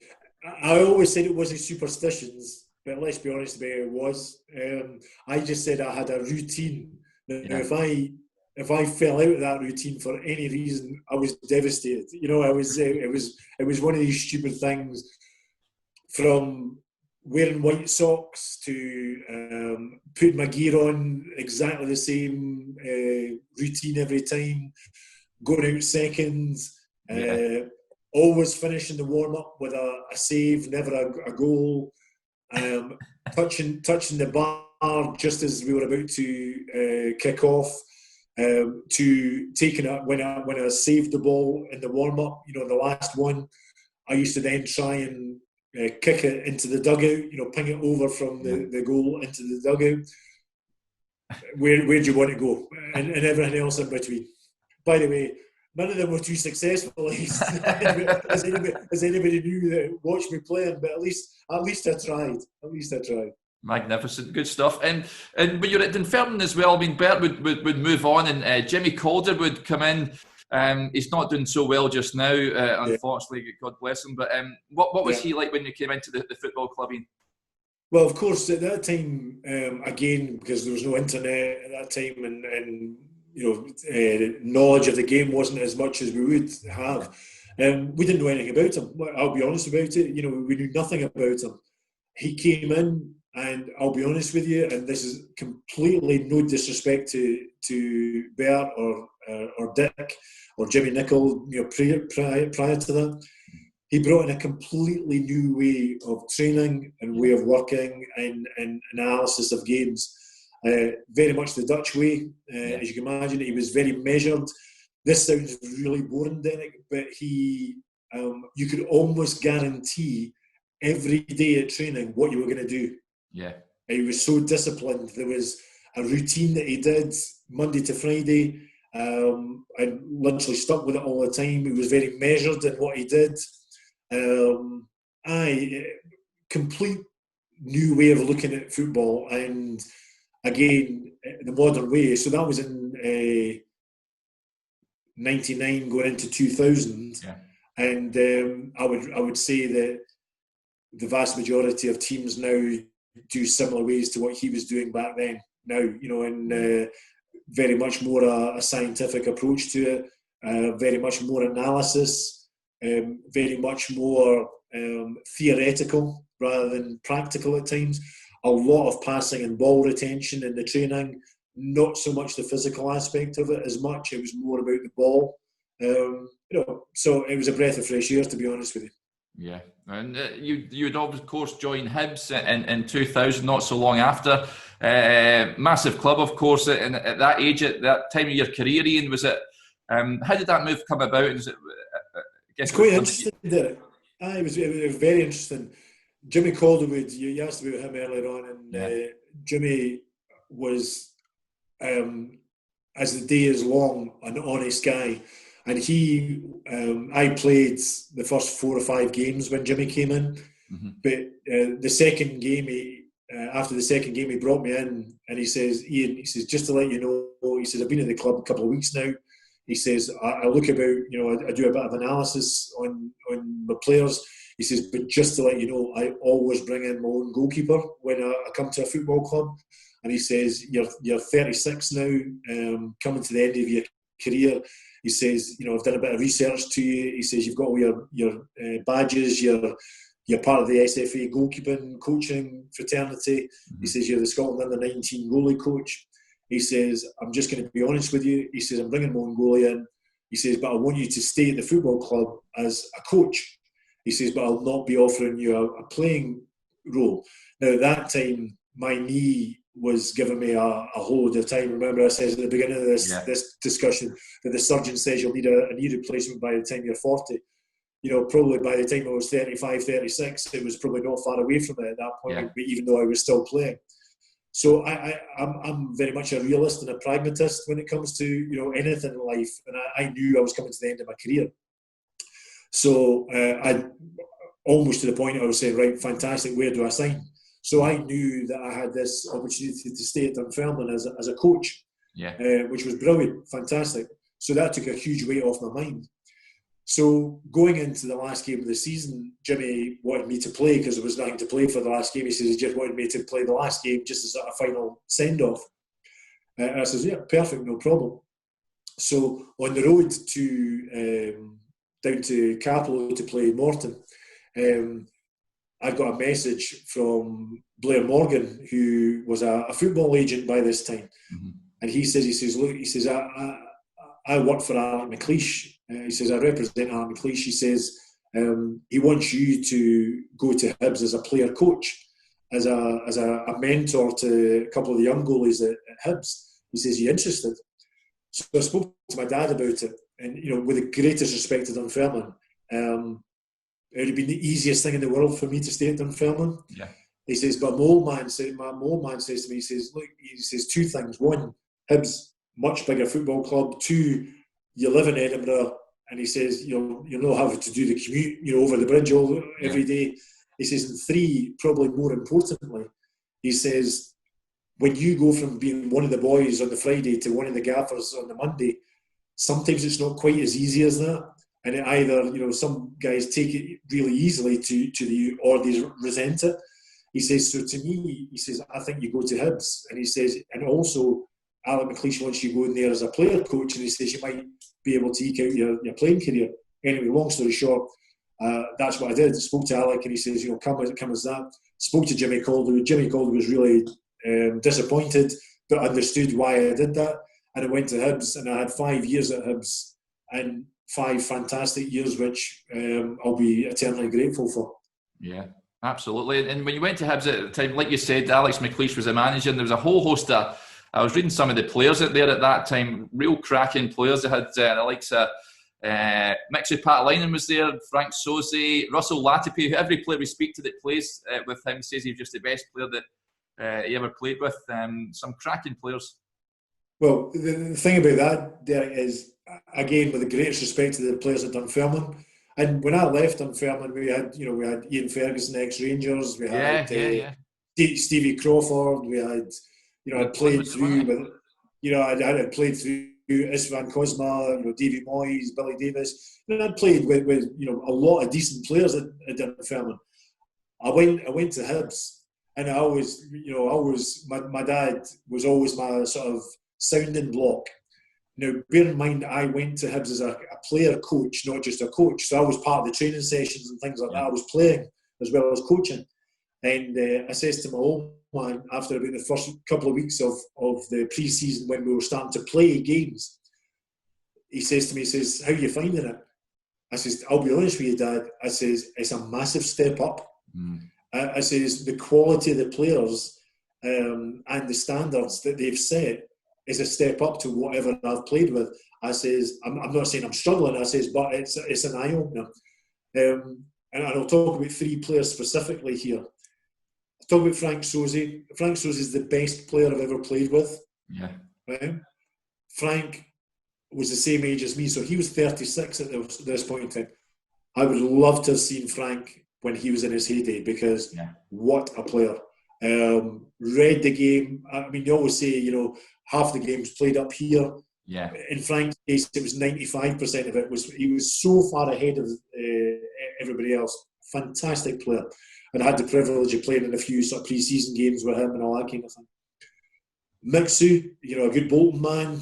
Speaker 2: I always said it wasn't superstitions, but let's be honest about it was. I just said I had a routine. Now, if I fell out of that routine for any reason, I was devastated. It was one of these stupid things, from wearing white socks to putting my gear on exactly the same routine every time, going out seconds. Always finishing the warm-up with a save, never a goal. Touching the bar just as we were about to kick off. To taking it when I saved the ball in the warm-up, the last one, I used to then try and kick it into the dugout, ping it over from the goal into the dugout. Where do you want to go? And everything else in between. By the way, none of them were too successful, as anybody knew that watched me playing. But at least I tried.
Speaker 1: Magnificent, good stuff. And when you're at Dunfermline as well, I mean, Bert would move on, and Jimmy Calder would come in. He's not doing so well just now, unfortunately. God bless him. But what was he like when you came into the football club, Ian?
Speaker 2: Well, of course, at that time, again, because there was no internet at that time, and knowledge of the game wasn't as much as we would have. We didn't know anything about him. I'll be honest about it. We knew nothing about him. He came in, and I'll be honest with you, and this is completely no disrespect to Bert or Dick or Jimmy Nichol. Prior to that, he brought in a completely new way of training and way of working and analysis of games. Very much the Dutch way, as you can imagine. He was very measured. This sounds really boring, Derek, but you could almost guarantee every day at training what you were going to do.
Speaker 1: Yeah.
Speaker 2: He was so disciplined. There was a routine that he did Monday to Friday. I literally stuck with it all the time. He was very measured in what he did. Complete new way of looking at football, and again the modern way. So that was in 99 going into 2000, and I would say that the vast majority of teams now do similar ways to what he was doing back then. Now, and very much more a scientific approach to it, very much more analysis, very much more theoretical rather than practical at times. A lot of passing and ball retention in the training, not so much the physical aspect of it as much. It was more about the ball. So it was a breath of fresh air, to be honest with you.
Speaker 1: Yeah, and you'd of course join Hibs in 2000, not so long after. Massive club, of course, and at that age, at that time of your career, Ian, was it? How did that move come about?
Speaker 2: It's quite interesting, Derek. It was very interesting. Jimmy Calderwood, you asked about him earlier on, and Jimmy was, as the day is long, an honest guy. And I played the first 4 or 5 games when Jimmy came in. Mm-hmm. But the second game, after the second game, he brought me in and he says, Ian, he says, just to let you know, he says, I've been at the club a couple of weeks now. He says, I look about, I do a bit of analysis on my players. He says, but just to let you know, I always bring in my own goalkeeper when I come to a football club. And he says, you're 36 now, coming to the end of your career. He says, I've done a bit of research to you. He says, you've got all your badges, you're part of the SFA goalkeeping coaching fraternity. Mm-hmm. He says, you're the Scotland under-19 goalie coach. He says, I'm just going to be honest with you. He says, I'm bringing my own goalie in. He says, but I want you to stay at the football club as a coach. He says, but I'll not be offering you a playing role. Now, at that time, my knee was giving me a whole load of time. Remember, I said at the beginning of this discussion that the surgeon says you'll need a knee replacement by the time you're 40. Probably by the time I was 35, 36, it was probably not far away from it at that point, even though I was still playing. So I'm very much a realist and a pragmatist when it comes to anything in life, and I knew I was coming to the end of my career. So I almost to the point I was saying, right, fantastic, where do I sign? So I knew that I had this opportunity to stay at Dunfermline as a coach, which was brilliant, fantastic. So that took a huge weight off my mind. So going into the last game of the season, Jimmy wanted me to play because there was nothing to play for the last game. He says he just wanted me to play the last game just as a final send-off. And I says, yeah, perfect, no problem. So on the road to down to Capello to play Morton, I got a message from Blair Morgan, who was a football agent by this time. Mm-hmm. And he says, look, he says, I work for Alec McLeish. He says, I represent Alec McLeish. He says, he wants you to go to Hibs as a player coach, as a mentor to a couple of the young goalies at Hibs. He says, you interested? So I spoke to my dad about it. And, with the greatest respect to Dunfermline, it would have been the easiest thing in the world for me to stay at Dunfermline. Yeah. He says, but my old man says to me, he says, look, he says 2 things. 1, Hibs, much bigger football club. 2, you live in Edinburgh, and he says, you'll not have to do the commute, over the bridge every day. He says, and 3, probably more importantly, he says, when you go from being one of the boys on the Friday to one of the gaffers on the Monday, sometimes it's not quite as easy as that. And it either, some guys take it really easily to the, or they resent it. He says, so to me, he says, I think you go to Hibs. And he says, and also, Alec McLeish wants you go in there as a player coach, and he says you might be able to eke out your playing career. Anyway, long story short, that's what I did. Spoke to Alec, and he says, come as that. Spoke to Jimmy Calder. Jimmy Calder was really disappointed, but understood why I did that. And I went to Hibs, and I had 5 years at Hibs, and 5 fantastic years, which I'll be eternally grateful for.
Speaker 1: Yeah, absolutely. And when you went to Hibs at the time, like you said, Alex McLeish was the manager, and there was a whole host of, I was reading some of the players out there at that time, real cracking players. They had the likes of Mixie Patalainen was there, Frank Soze, Russell Latipi. Every player we speak to that plays with him says he's just the best player that he ever played with. Some cracking players. Well,
Speaker 2: the thing about that, Derek, is, again, with the greatest respect to the players at Dunfermline, and when I left Dunfermline, we had Ian Ferguson, ex-Rangers, we had Stevie Crawford, we had, I'd played through with, I'd played through Istvan Kozma, Davy Moyes, Billy Davis. I'd played with a lot of decent players at Dunfermline. I went to Hibs, and I always, my dad was always my sort of sounding block. Now, bear in mind, I went to Hibs as a player coach, not just a coach. So I was part of the training sessions and things like that. I was playing as well as coaching. And I says to my old man, after about the first couple of weeks of the pre-season, when we were starting to play games, he says to me, how are you finding it? I says, I'll be honest with you, Dad. I says, it's a massive step up. I says, the quality of the players and the standards that they've set is a step up to whatever I've played with. I says, I'm not saying I'm struggling, I says, but it's an eye-opener. And I'll talk about 3 players specifically here. I'll talk about Frank Soze. Frank Soze is the best player I've ever played with.
Speaker 1: Yeah.
Speaker 2: Right? Frank was the same age as me, so he was 36 at this point in time. I would love to have seen Frank when he was in his heyday, because what a player. Read the game. I mean, you always say, half the games played up here.
Speaker 1: Yeah.
Speaker 2: In Frank's case, it was 95% of it. He was so far ahead of everybody else. Fantastic player. And I had the privilege of playing in a few sort of pre-season games with him and all that kind of thing. Mixu, a good Bolton man,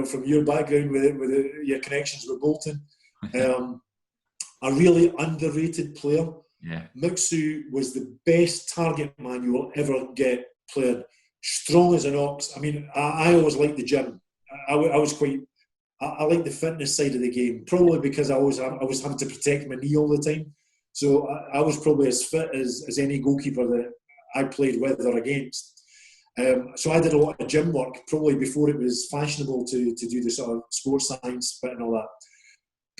Speaker 2: from your background with your connections with Bolton. A really underrated player.
Speaker 1: Yeah.
Speaker 2: Mixu was the best target man you will ever get playing. Strong as an ox. I mean, I always liked the gym. I like the fitness side of the game, probably because I was having to protect my knee all the time. So I was probably as fit as any goalkeeper that I played with or against. So I did a lot of gym work, probably before it was fashionable to do the sort of sports science bit and all that.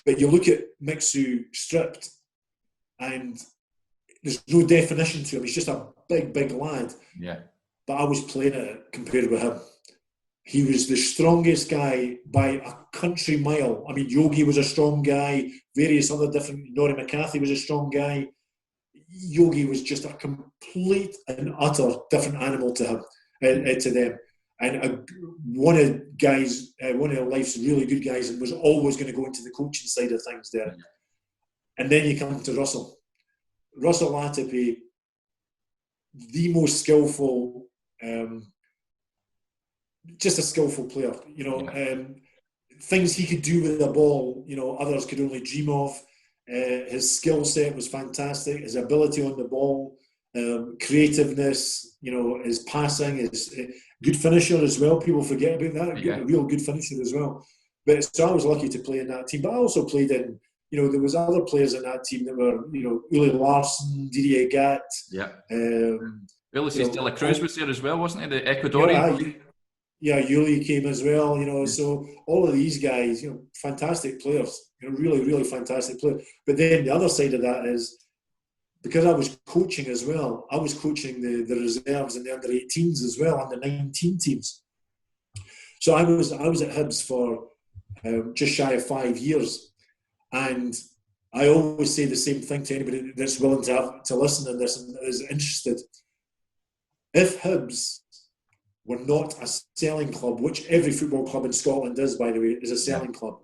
Speaker 2: But you look at Mixu stripped, and there's no definition to him. He's just a big, big lad.
Speaker 1: Yeah.
Speaker 2: But I was playing it compared with him. He was the strongest guy by a country mile. I mean, Yogi was a strong guy. Various other different... Norrie McCarthy was a strong guy. Yogi was just a complete and utter different animal to him, to them. And one of life's really good guys, and was always going to go into the coaching side of things there. And then you come to Russell. Russell Latipi, the most skillful, just a skillful player. Things he could do with the ball, others could only dream of. His skill set was fantastic. His ability on the ball, creativeness, his passing, his good finisher as well. People forget about that. A real good finisher as well. But so I was lucky to play in that team. But I also played in, there was other players in that team that were, Uli Larsson, Didier Gat.
Speaker 1: Yeah. Ulises de la Cruz was there as well, wasn't he? The Ecuadorian.
Speaker 2: Yeah, Uli came as well, so all of these guys, fantastic players, really, really fantastic players. But then the other side of that is, because I was coaching as well, I was coaching the reserves and the under-18s as well, under-19 teams. So I was at Hibs for just shy of 5 years. And I always say the same thing to anybody that's willing to listen to this and is interested. if Hibs were not a selling club, which every football club in Scotland is, by the way, is a selling club,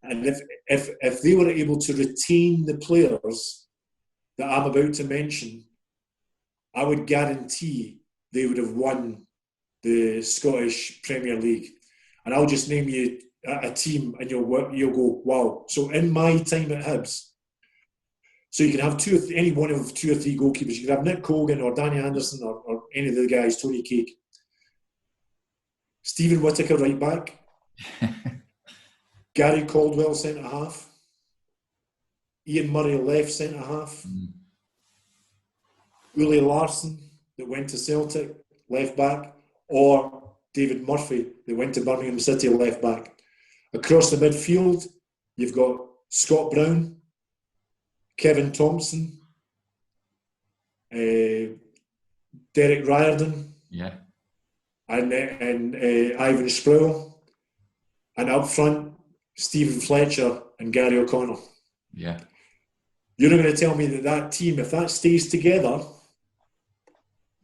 Speaker 2: and if they were able to retain the players that I'm about to mention, I would guarantee they would have won the Scottish Premier League. And I'll just name you a team, and you'll go, wow. So in my time at Hibs, so you can have any one of 2 or 3 goalkeepers. You can have Nick Cogan or Danny Anderson or any of the guys, Tony Cake. Stephen Whittaker, right back. Gary Caldwell, centre half. Ian Murray, left centre half. Uli Larsson, that went to Celtic, left back. Or David Murphy, that went to Birmingham City, left back. Across the midfield, you've got Scott Brown, Kevin Thompson, Derek Riordan, and Ivan Sproul, and up front, Stephen Fletcher and Gary O'Connell.
Speaker 1: Yeah.
Speaker 2: You're not going to tell me that team, if that stays together,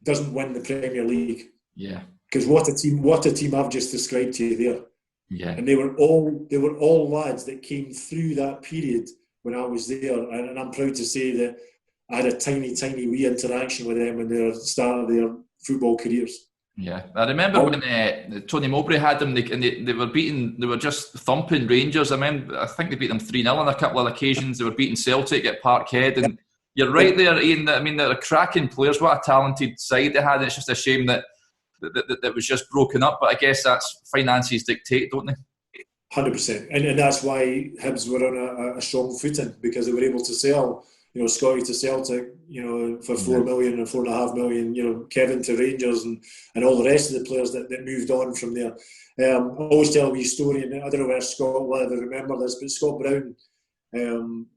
Speaker 2: doesn't win the Premier League.
Speaker 1: Yeah.
Speaker 2: Because what a team I've just described to you there.
Speaker 1: Yeah.
Speaker 2: And they were all lads that came through that period when I was there, and I'm proud to say that I had a tiny wee interaction with them in the start of their football careers.
Speaker 1: Yeah, I remember when Tony Mowbray had them, they were just thumping Rangers. I think they beat them 3-0 on a couple of occasions. They were beating Celtic at Parkhead, and you're right there, Ian. I mean, they're cracking players. What a talented side they had. It's just a shame that was just broken up. But I guess that's finances dictate, don't they?
Speaker 2: 100%, and that's why Hibs were on a strong footing, because they were able to sell, Scotty to Celtic, for 4 million and 4.5 million, Kevin to Rangers and all the rest of the players that moved on from there. I always tell a wee story, and I don't know where Scott will ever remember this, but Scott Brown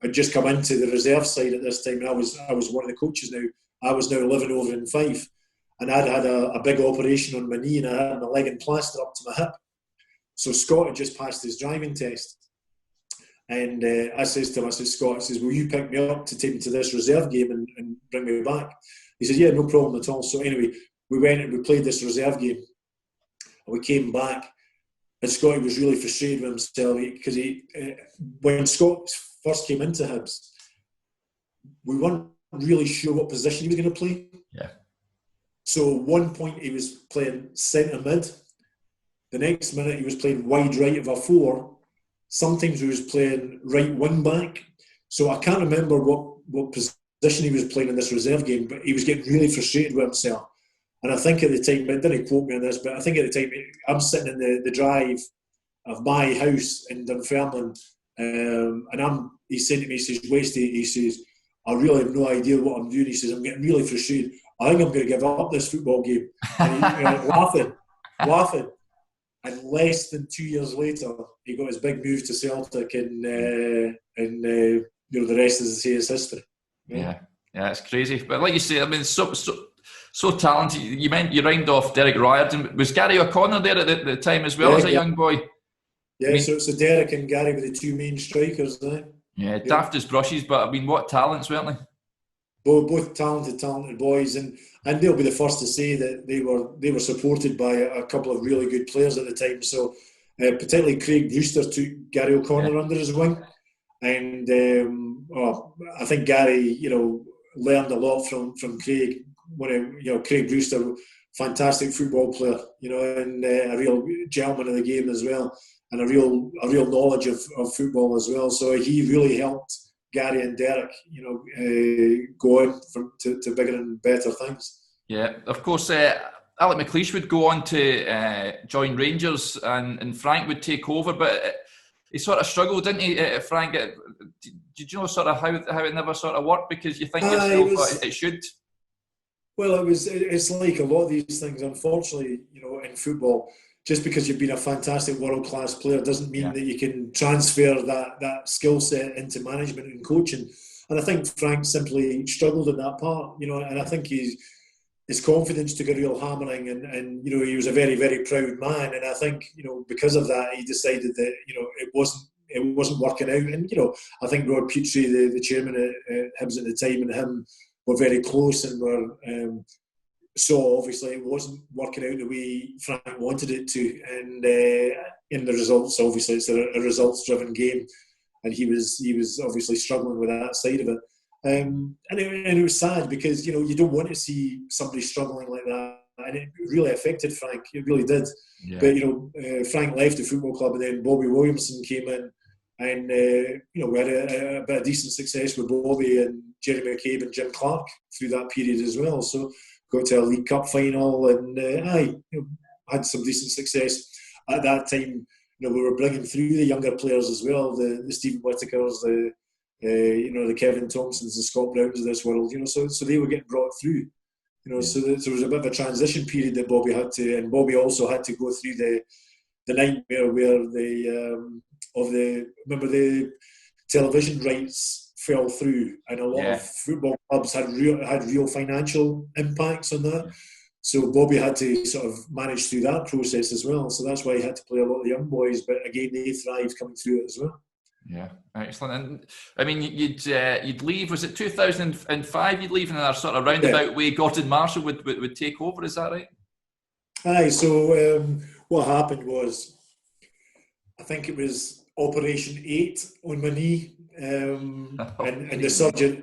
Speaker 2: had just come into the reserve side at this time, and I was one of the coaches now. I was now living over in Fife, and I'd had a big operation on my knee, and I had my leg in plaster up to my hip. So Scott had just passed his driving test. And I says to him, Scott, will you pick me up to take me to this reserve game and bring me back? He says, yeah, no problem at all. So anyway, we went and we played this reserve game. And we came back, and Scotty was really frustrated with himself because when Scott first came into Hibs, we weren't really sure what position he was going to play.
Speaker 1: Yeah.
Speaker 2: So at one point he was playing centre mid. The next minute he was playing wide right of a 4. Sometimes he was playing right wing back. So I can't remember what position he was playing in this reserve game, but he was getting really frustrated with himself. And I think at the time, but didn't quote me on this, but I think at the time I'm sitting in the drive of my house in Dunfermline, and he's saying to me, he says, Westy, he says, I really have no idea what I'm doing. He says, I'm getting really frustrated. I think I'm going to give up this football game. And laughing. And less than 2 years later, he got his big move to Celtic, and the rest, as I say, is history.
Speaker 1: Yeah, it's crazy. But like you say, I mean, so talented. You rhymed off Derek Riordan. Was Gary O'Connor there at the time as well as a young boy?
Speaker 2: Yeah, I mean, so Derek and Gary were the 2 main strikers, eh?
Speaker 1: Yeah, daft as brushes, but I mean, what talents, weren't they?
Speaker 2: Both talented boys, and they'll be the first to say that they were supported by a couple of really good players at the time. So particularly Craig Brewster took Gary O'Connor under his wing, and I think Gary, learned a lot from Craig. Craig Brewster, fantastic football player, and a real gentleman of the game as well, and a real knowledge of football as well. So he really helped Gary and Derek, go on to bigger and better things. Yeah,
Speaker 1: of course. Alec McLeish would go on to join Rangers, and Frank would take over, but he sort of struggled, didn't he, Frank? Did you know sort of how it never sort of worked, because you think it should?
Speaker 2: Well, it's like a lot of these things, unfortunately, in football. Just because you've been a fantastic world-class player doesn't mean that you can transfer that skill set into management and coaching. And I think Frank simply struggled in that part, and I think his confidence took a real hammering, and he was a very, very proud man. And I think, because of that, he decided that, it wasn't working out. And, I think Rod Petrie, the chairman at Hibs at the time, and him were very close and were saw obviously it wasn't working out the way Frank wanted it to, and in the results, obviously it's a results-driven game, and he was obviously struggling with that side of it. And it was sad because you don't want to see somebody struggling like that, and it really affected Frank. It really did.
Speaker 1: Yeah.
Speaker 2: But Frank left the football club, and then Bobby Williamson came in, and we had a bit of decent success with Bobby and Jerry McCabe and Jim Clark through that period as well. So got to a League Cup final, and had some decent success at that time. We were bringing through the younger players as well, the Stephen Whittakers, the Kevin Thompsons, the Scott Browns of this world. So they were getting brought through. So there was a bit of a transition period that Bobby had to, and Bobby also had to go through the nightmare where remember the television rights fell through, and a lot of football clubs had real financial impacts on that. So Bobby had to sort of manage through that process as well. So that's why he had to play a lot of the young boys. But again, they thrived coming through it as well.
Speaker 1: Yeah, excellent. And I mean, you'd leave. Was it 2005? You'd leave in a sort of roundabout way. Gordon Marshall would take over. Is that right?
Speaker 2: Aye. So what happened was, I think it was Operation 8 on my knee, and the surgeon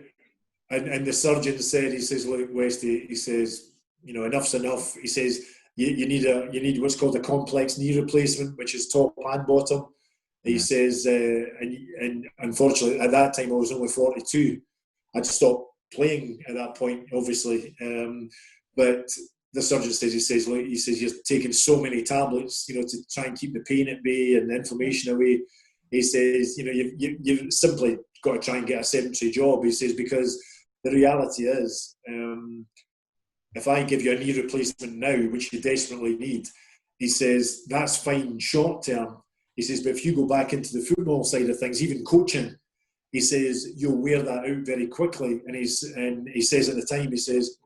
Speaker 2: and the surgeon said, he says, look, Westy, he says, enough's enough. He says you need what's called a complex knee replacement, which is top and bottom. He says, and unfortunately at that time I was only 42. I'd stopped playing at that point, obviously. But the surgeon says, look, he says, you're taking so many tablets, to try and keep the pain at bay and the inflammation away. He says, you've simply got to try and get a sedentary job. He says, because the reality is, if I give you a knee replacement now, which you desperately need, he says, that's fine short term. He says, but if you go back into the football side of things, even coaching, he says, you'll wear that out very quickly. And he says at the time, he says,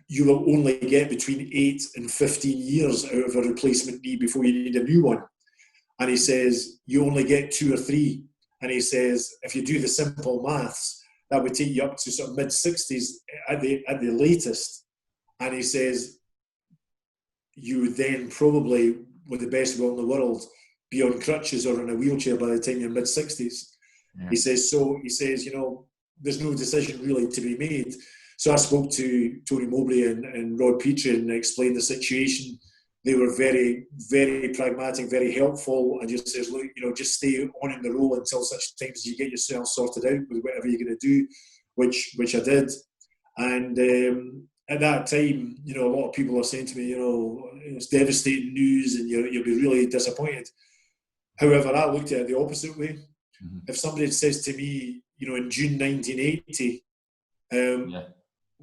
Speaker 2: you will only get between 8 and 15 years out of a replacement knee before you need a new one. And he says, you only get 2 or 3. And he says, if you do the simple maths, that would take you up to sort of mid-60s at the latest. And he says, you would then probably, with the best will in the world, be on crutches or in a wheelchair by the time you're mid-60s. Yeah. He says, there's no decision really to be made. So I spoke to Tony Mowbray and Rod Petrie and explained the situation. They were very, very pragmatic, very helpful, and just says, look, just stay on in the role until such times as you get yourself sorted out with whatever you're going to do, which I did. And at that time, a lot of people are saying to me, it's devastating news and you'll be really disappointed. However, I looked at it the opposite way. Mm-hmm. If somebody says to me, in June 1980,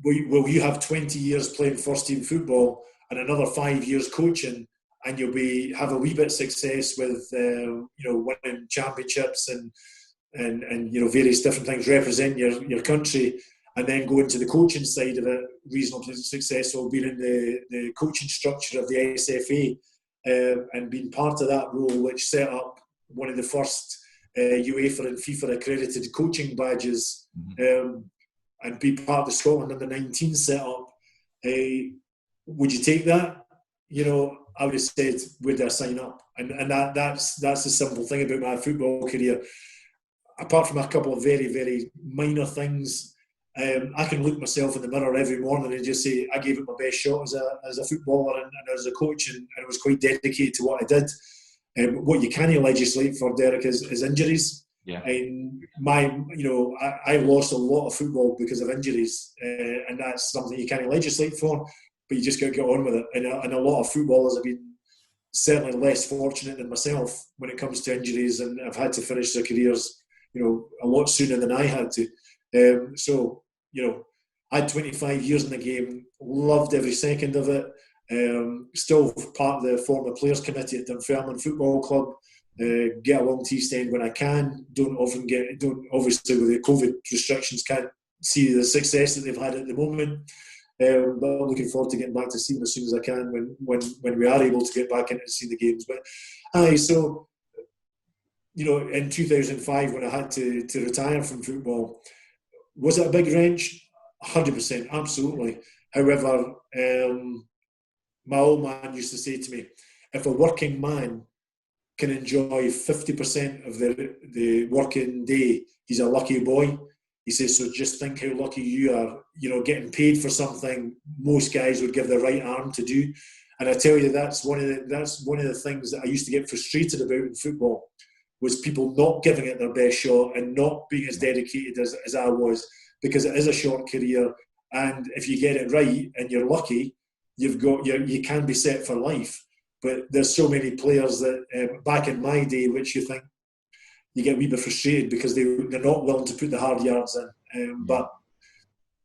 Speaker 2: will you have 20 years playing first team football and another 5 years coaching, and you'll have a wee bit of success with winning championships and various different things, represent your country, and then go into the coaching side of it, reasonably successful, being in the coaching structure of the SFA, and being part of that role, which set up one of the first UEFA and FIFA accredited coaching badges, and be part of the Scotland under-19 setup. Would you take that? I would have said, where do I sign up? And that's the simple thing about my football career. Apart from a couple of very, very minor things, I can look myself in the mirror every morning and just say, I gave it my best shot as a footballer and as a coach, and I was quite dedicated to what I did. What you can't legislate for, Derek, is injuries. Yeah. And I lost a lot of football because of injuries, and that's something you can't legislate for, but you just got to get on with it. And a lot of footballers have been certainly less fortunate than myself when it comes to injuries, and have had to finish their careers, a lot sooner than I had to. I had 25 years in the game, loved every second of it. Still part of the former players committee at Dunfermline Football Club. Get along to East End when I can. Don't obviously with the COVID restrictions, can't see the success that they've had at the moment. But I'm looking forward to getting back to see them as soon as I can when we are able to get back in and see the games. But in 2005 when I had to retire from football, was it a big wrench? 100%, absolutely. However, my old man used to say to me, if a working man can enjoy 50% of the working day, he's a lucky boy. He says, so just think how lucky you are, getting paid for something most guys would give their right arm to do. And I tell you, that's one of the things that I used to get frustrated about in football, was people not giving it their best shot and not being as dedicated as I was, because it is a short career. And if you get it right and you're lucky, you can be set for life. But there's so many players that back in my day, which you think you get a wee bit frustrated because they're not willing to put the hard yards in. But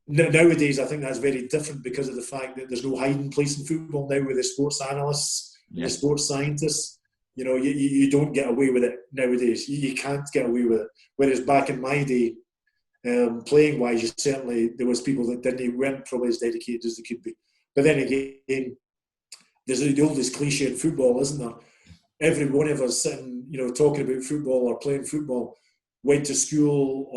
Speaker 2: nowadays, I think that's very different because of the fact that there's no hiding place in football now with the sports analysts and the sports scientists. You don't get away with it nowadays. You can't get away with it. Whereas back in my day, playing wise, there was people that weren't probably as dedicated as they could be. But then again, there's the oldest cliche in football, isn't there? Every one of us sitting, talking about football or playing football, went to school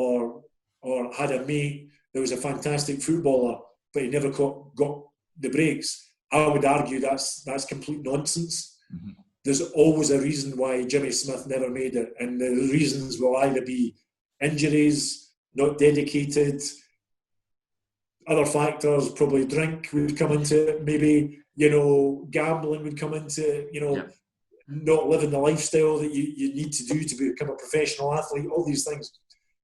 Speaker 2: or had a mate that was a fantastic footballer, but he never got the breaks. I would argue that's complete nonsense. Mm-hmm. There's always a reason why Jimmy Smith never made it, and the reasons will either be injuries, not dedicated, other factors, probably drink would come into it, maybe, gambling would come into it, not living the lifestyle that you need to do to become a professional athlete, all these things.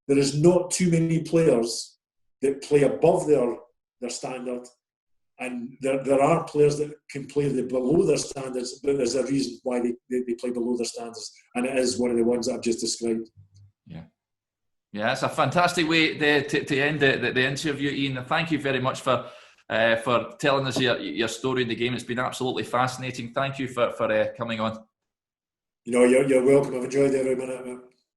Speaker 2: There is not too many players that play above their standard, and there are players that can play below their standards, but there's a reason why they play below their standards, and it is one of the ones that I've just described.
Speaker 1: Yeah, it's a fantastic way to end the interview, Ian. Thank you very much for telling us your story in the game. It's been absolutely fascinating. Thank you for coming on.
Speaker 2: You're welcome. I've enjoyed every minute of it.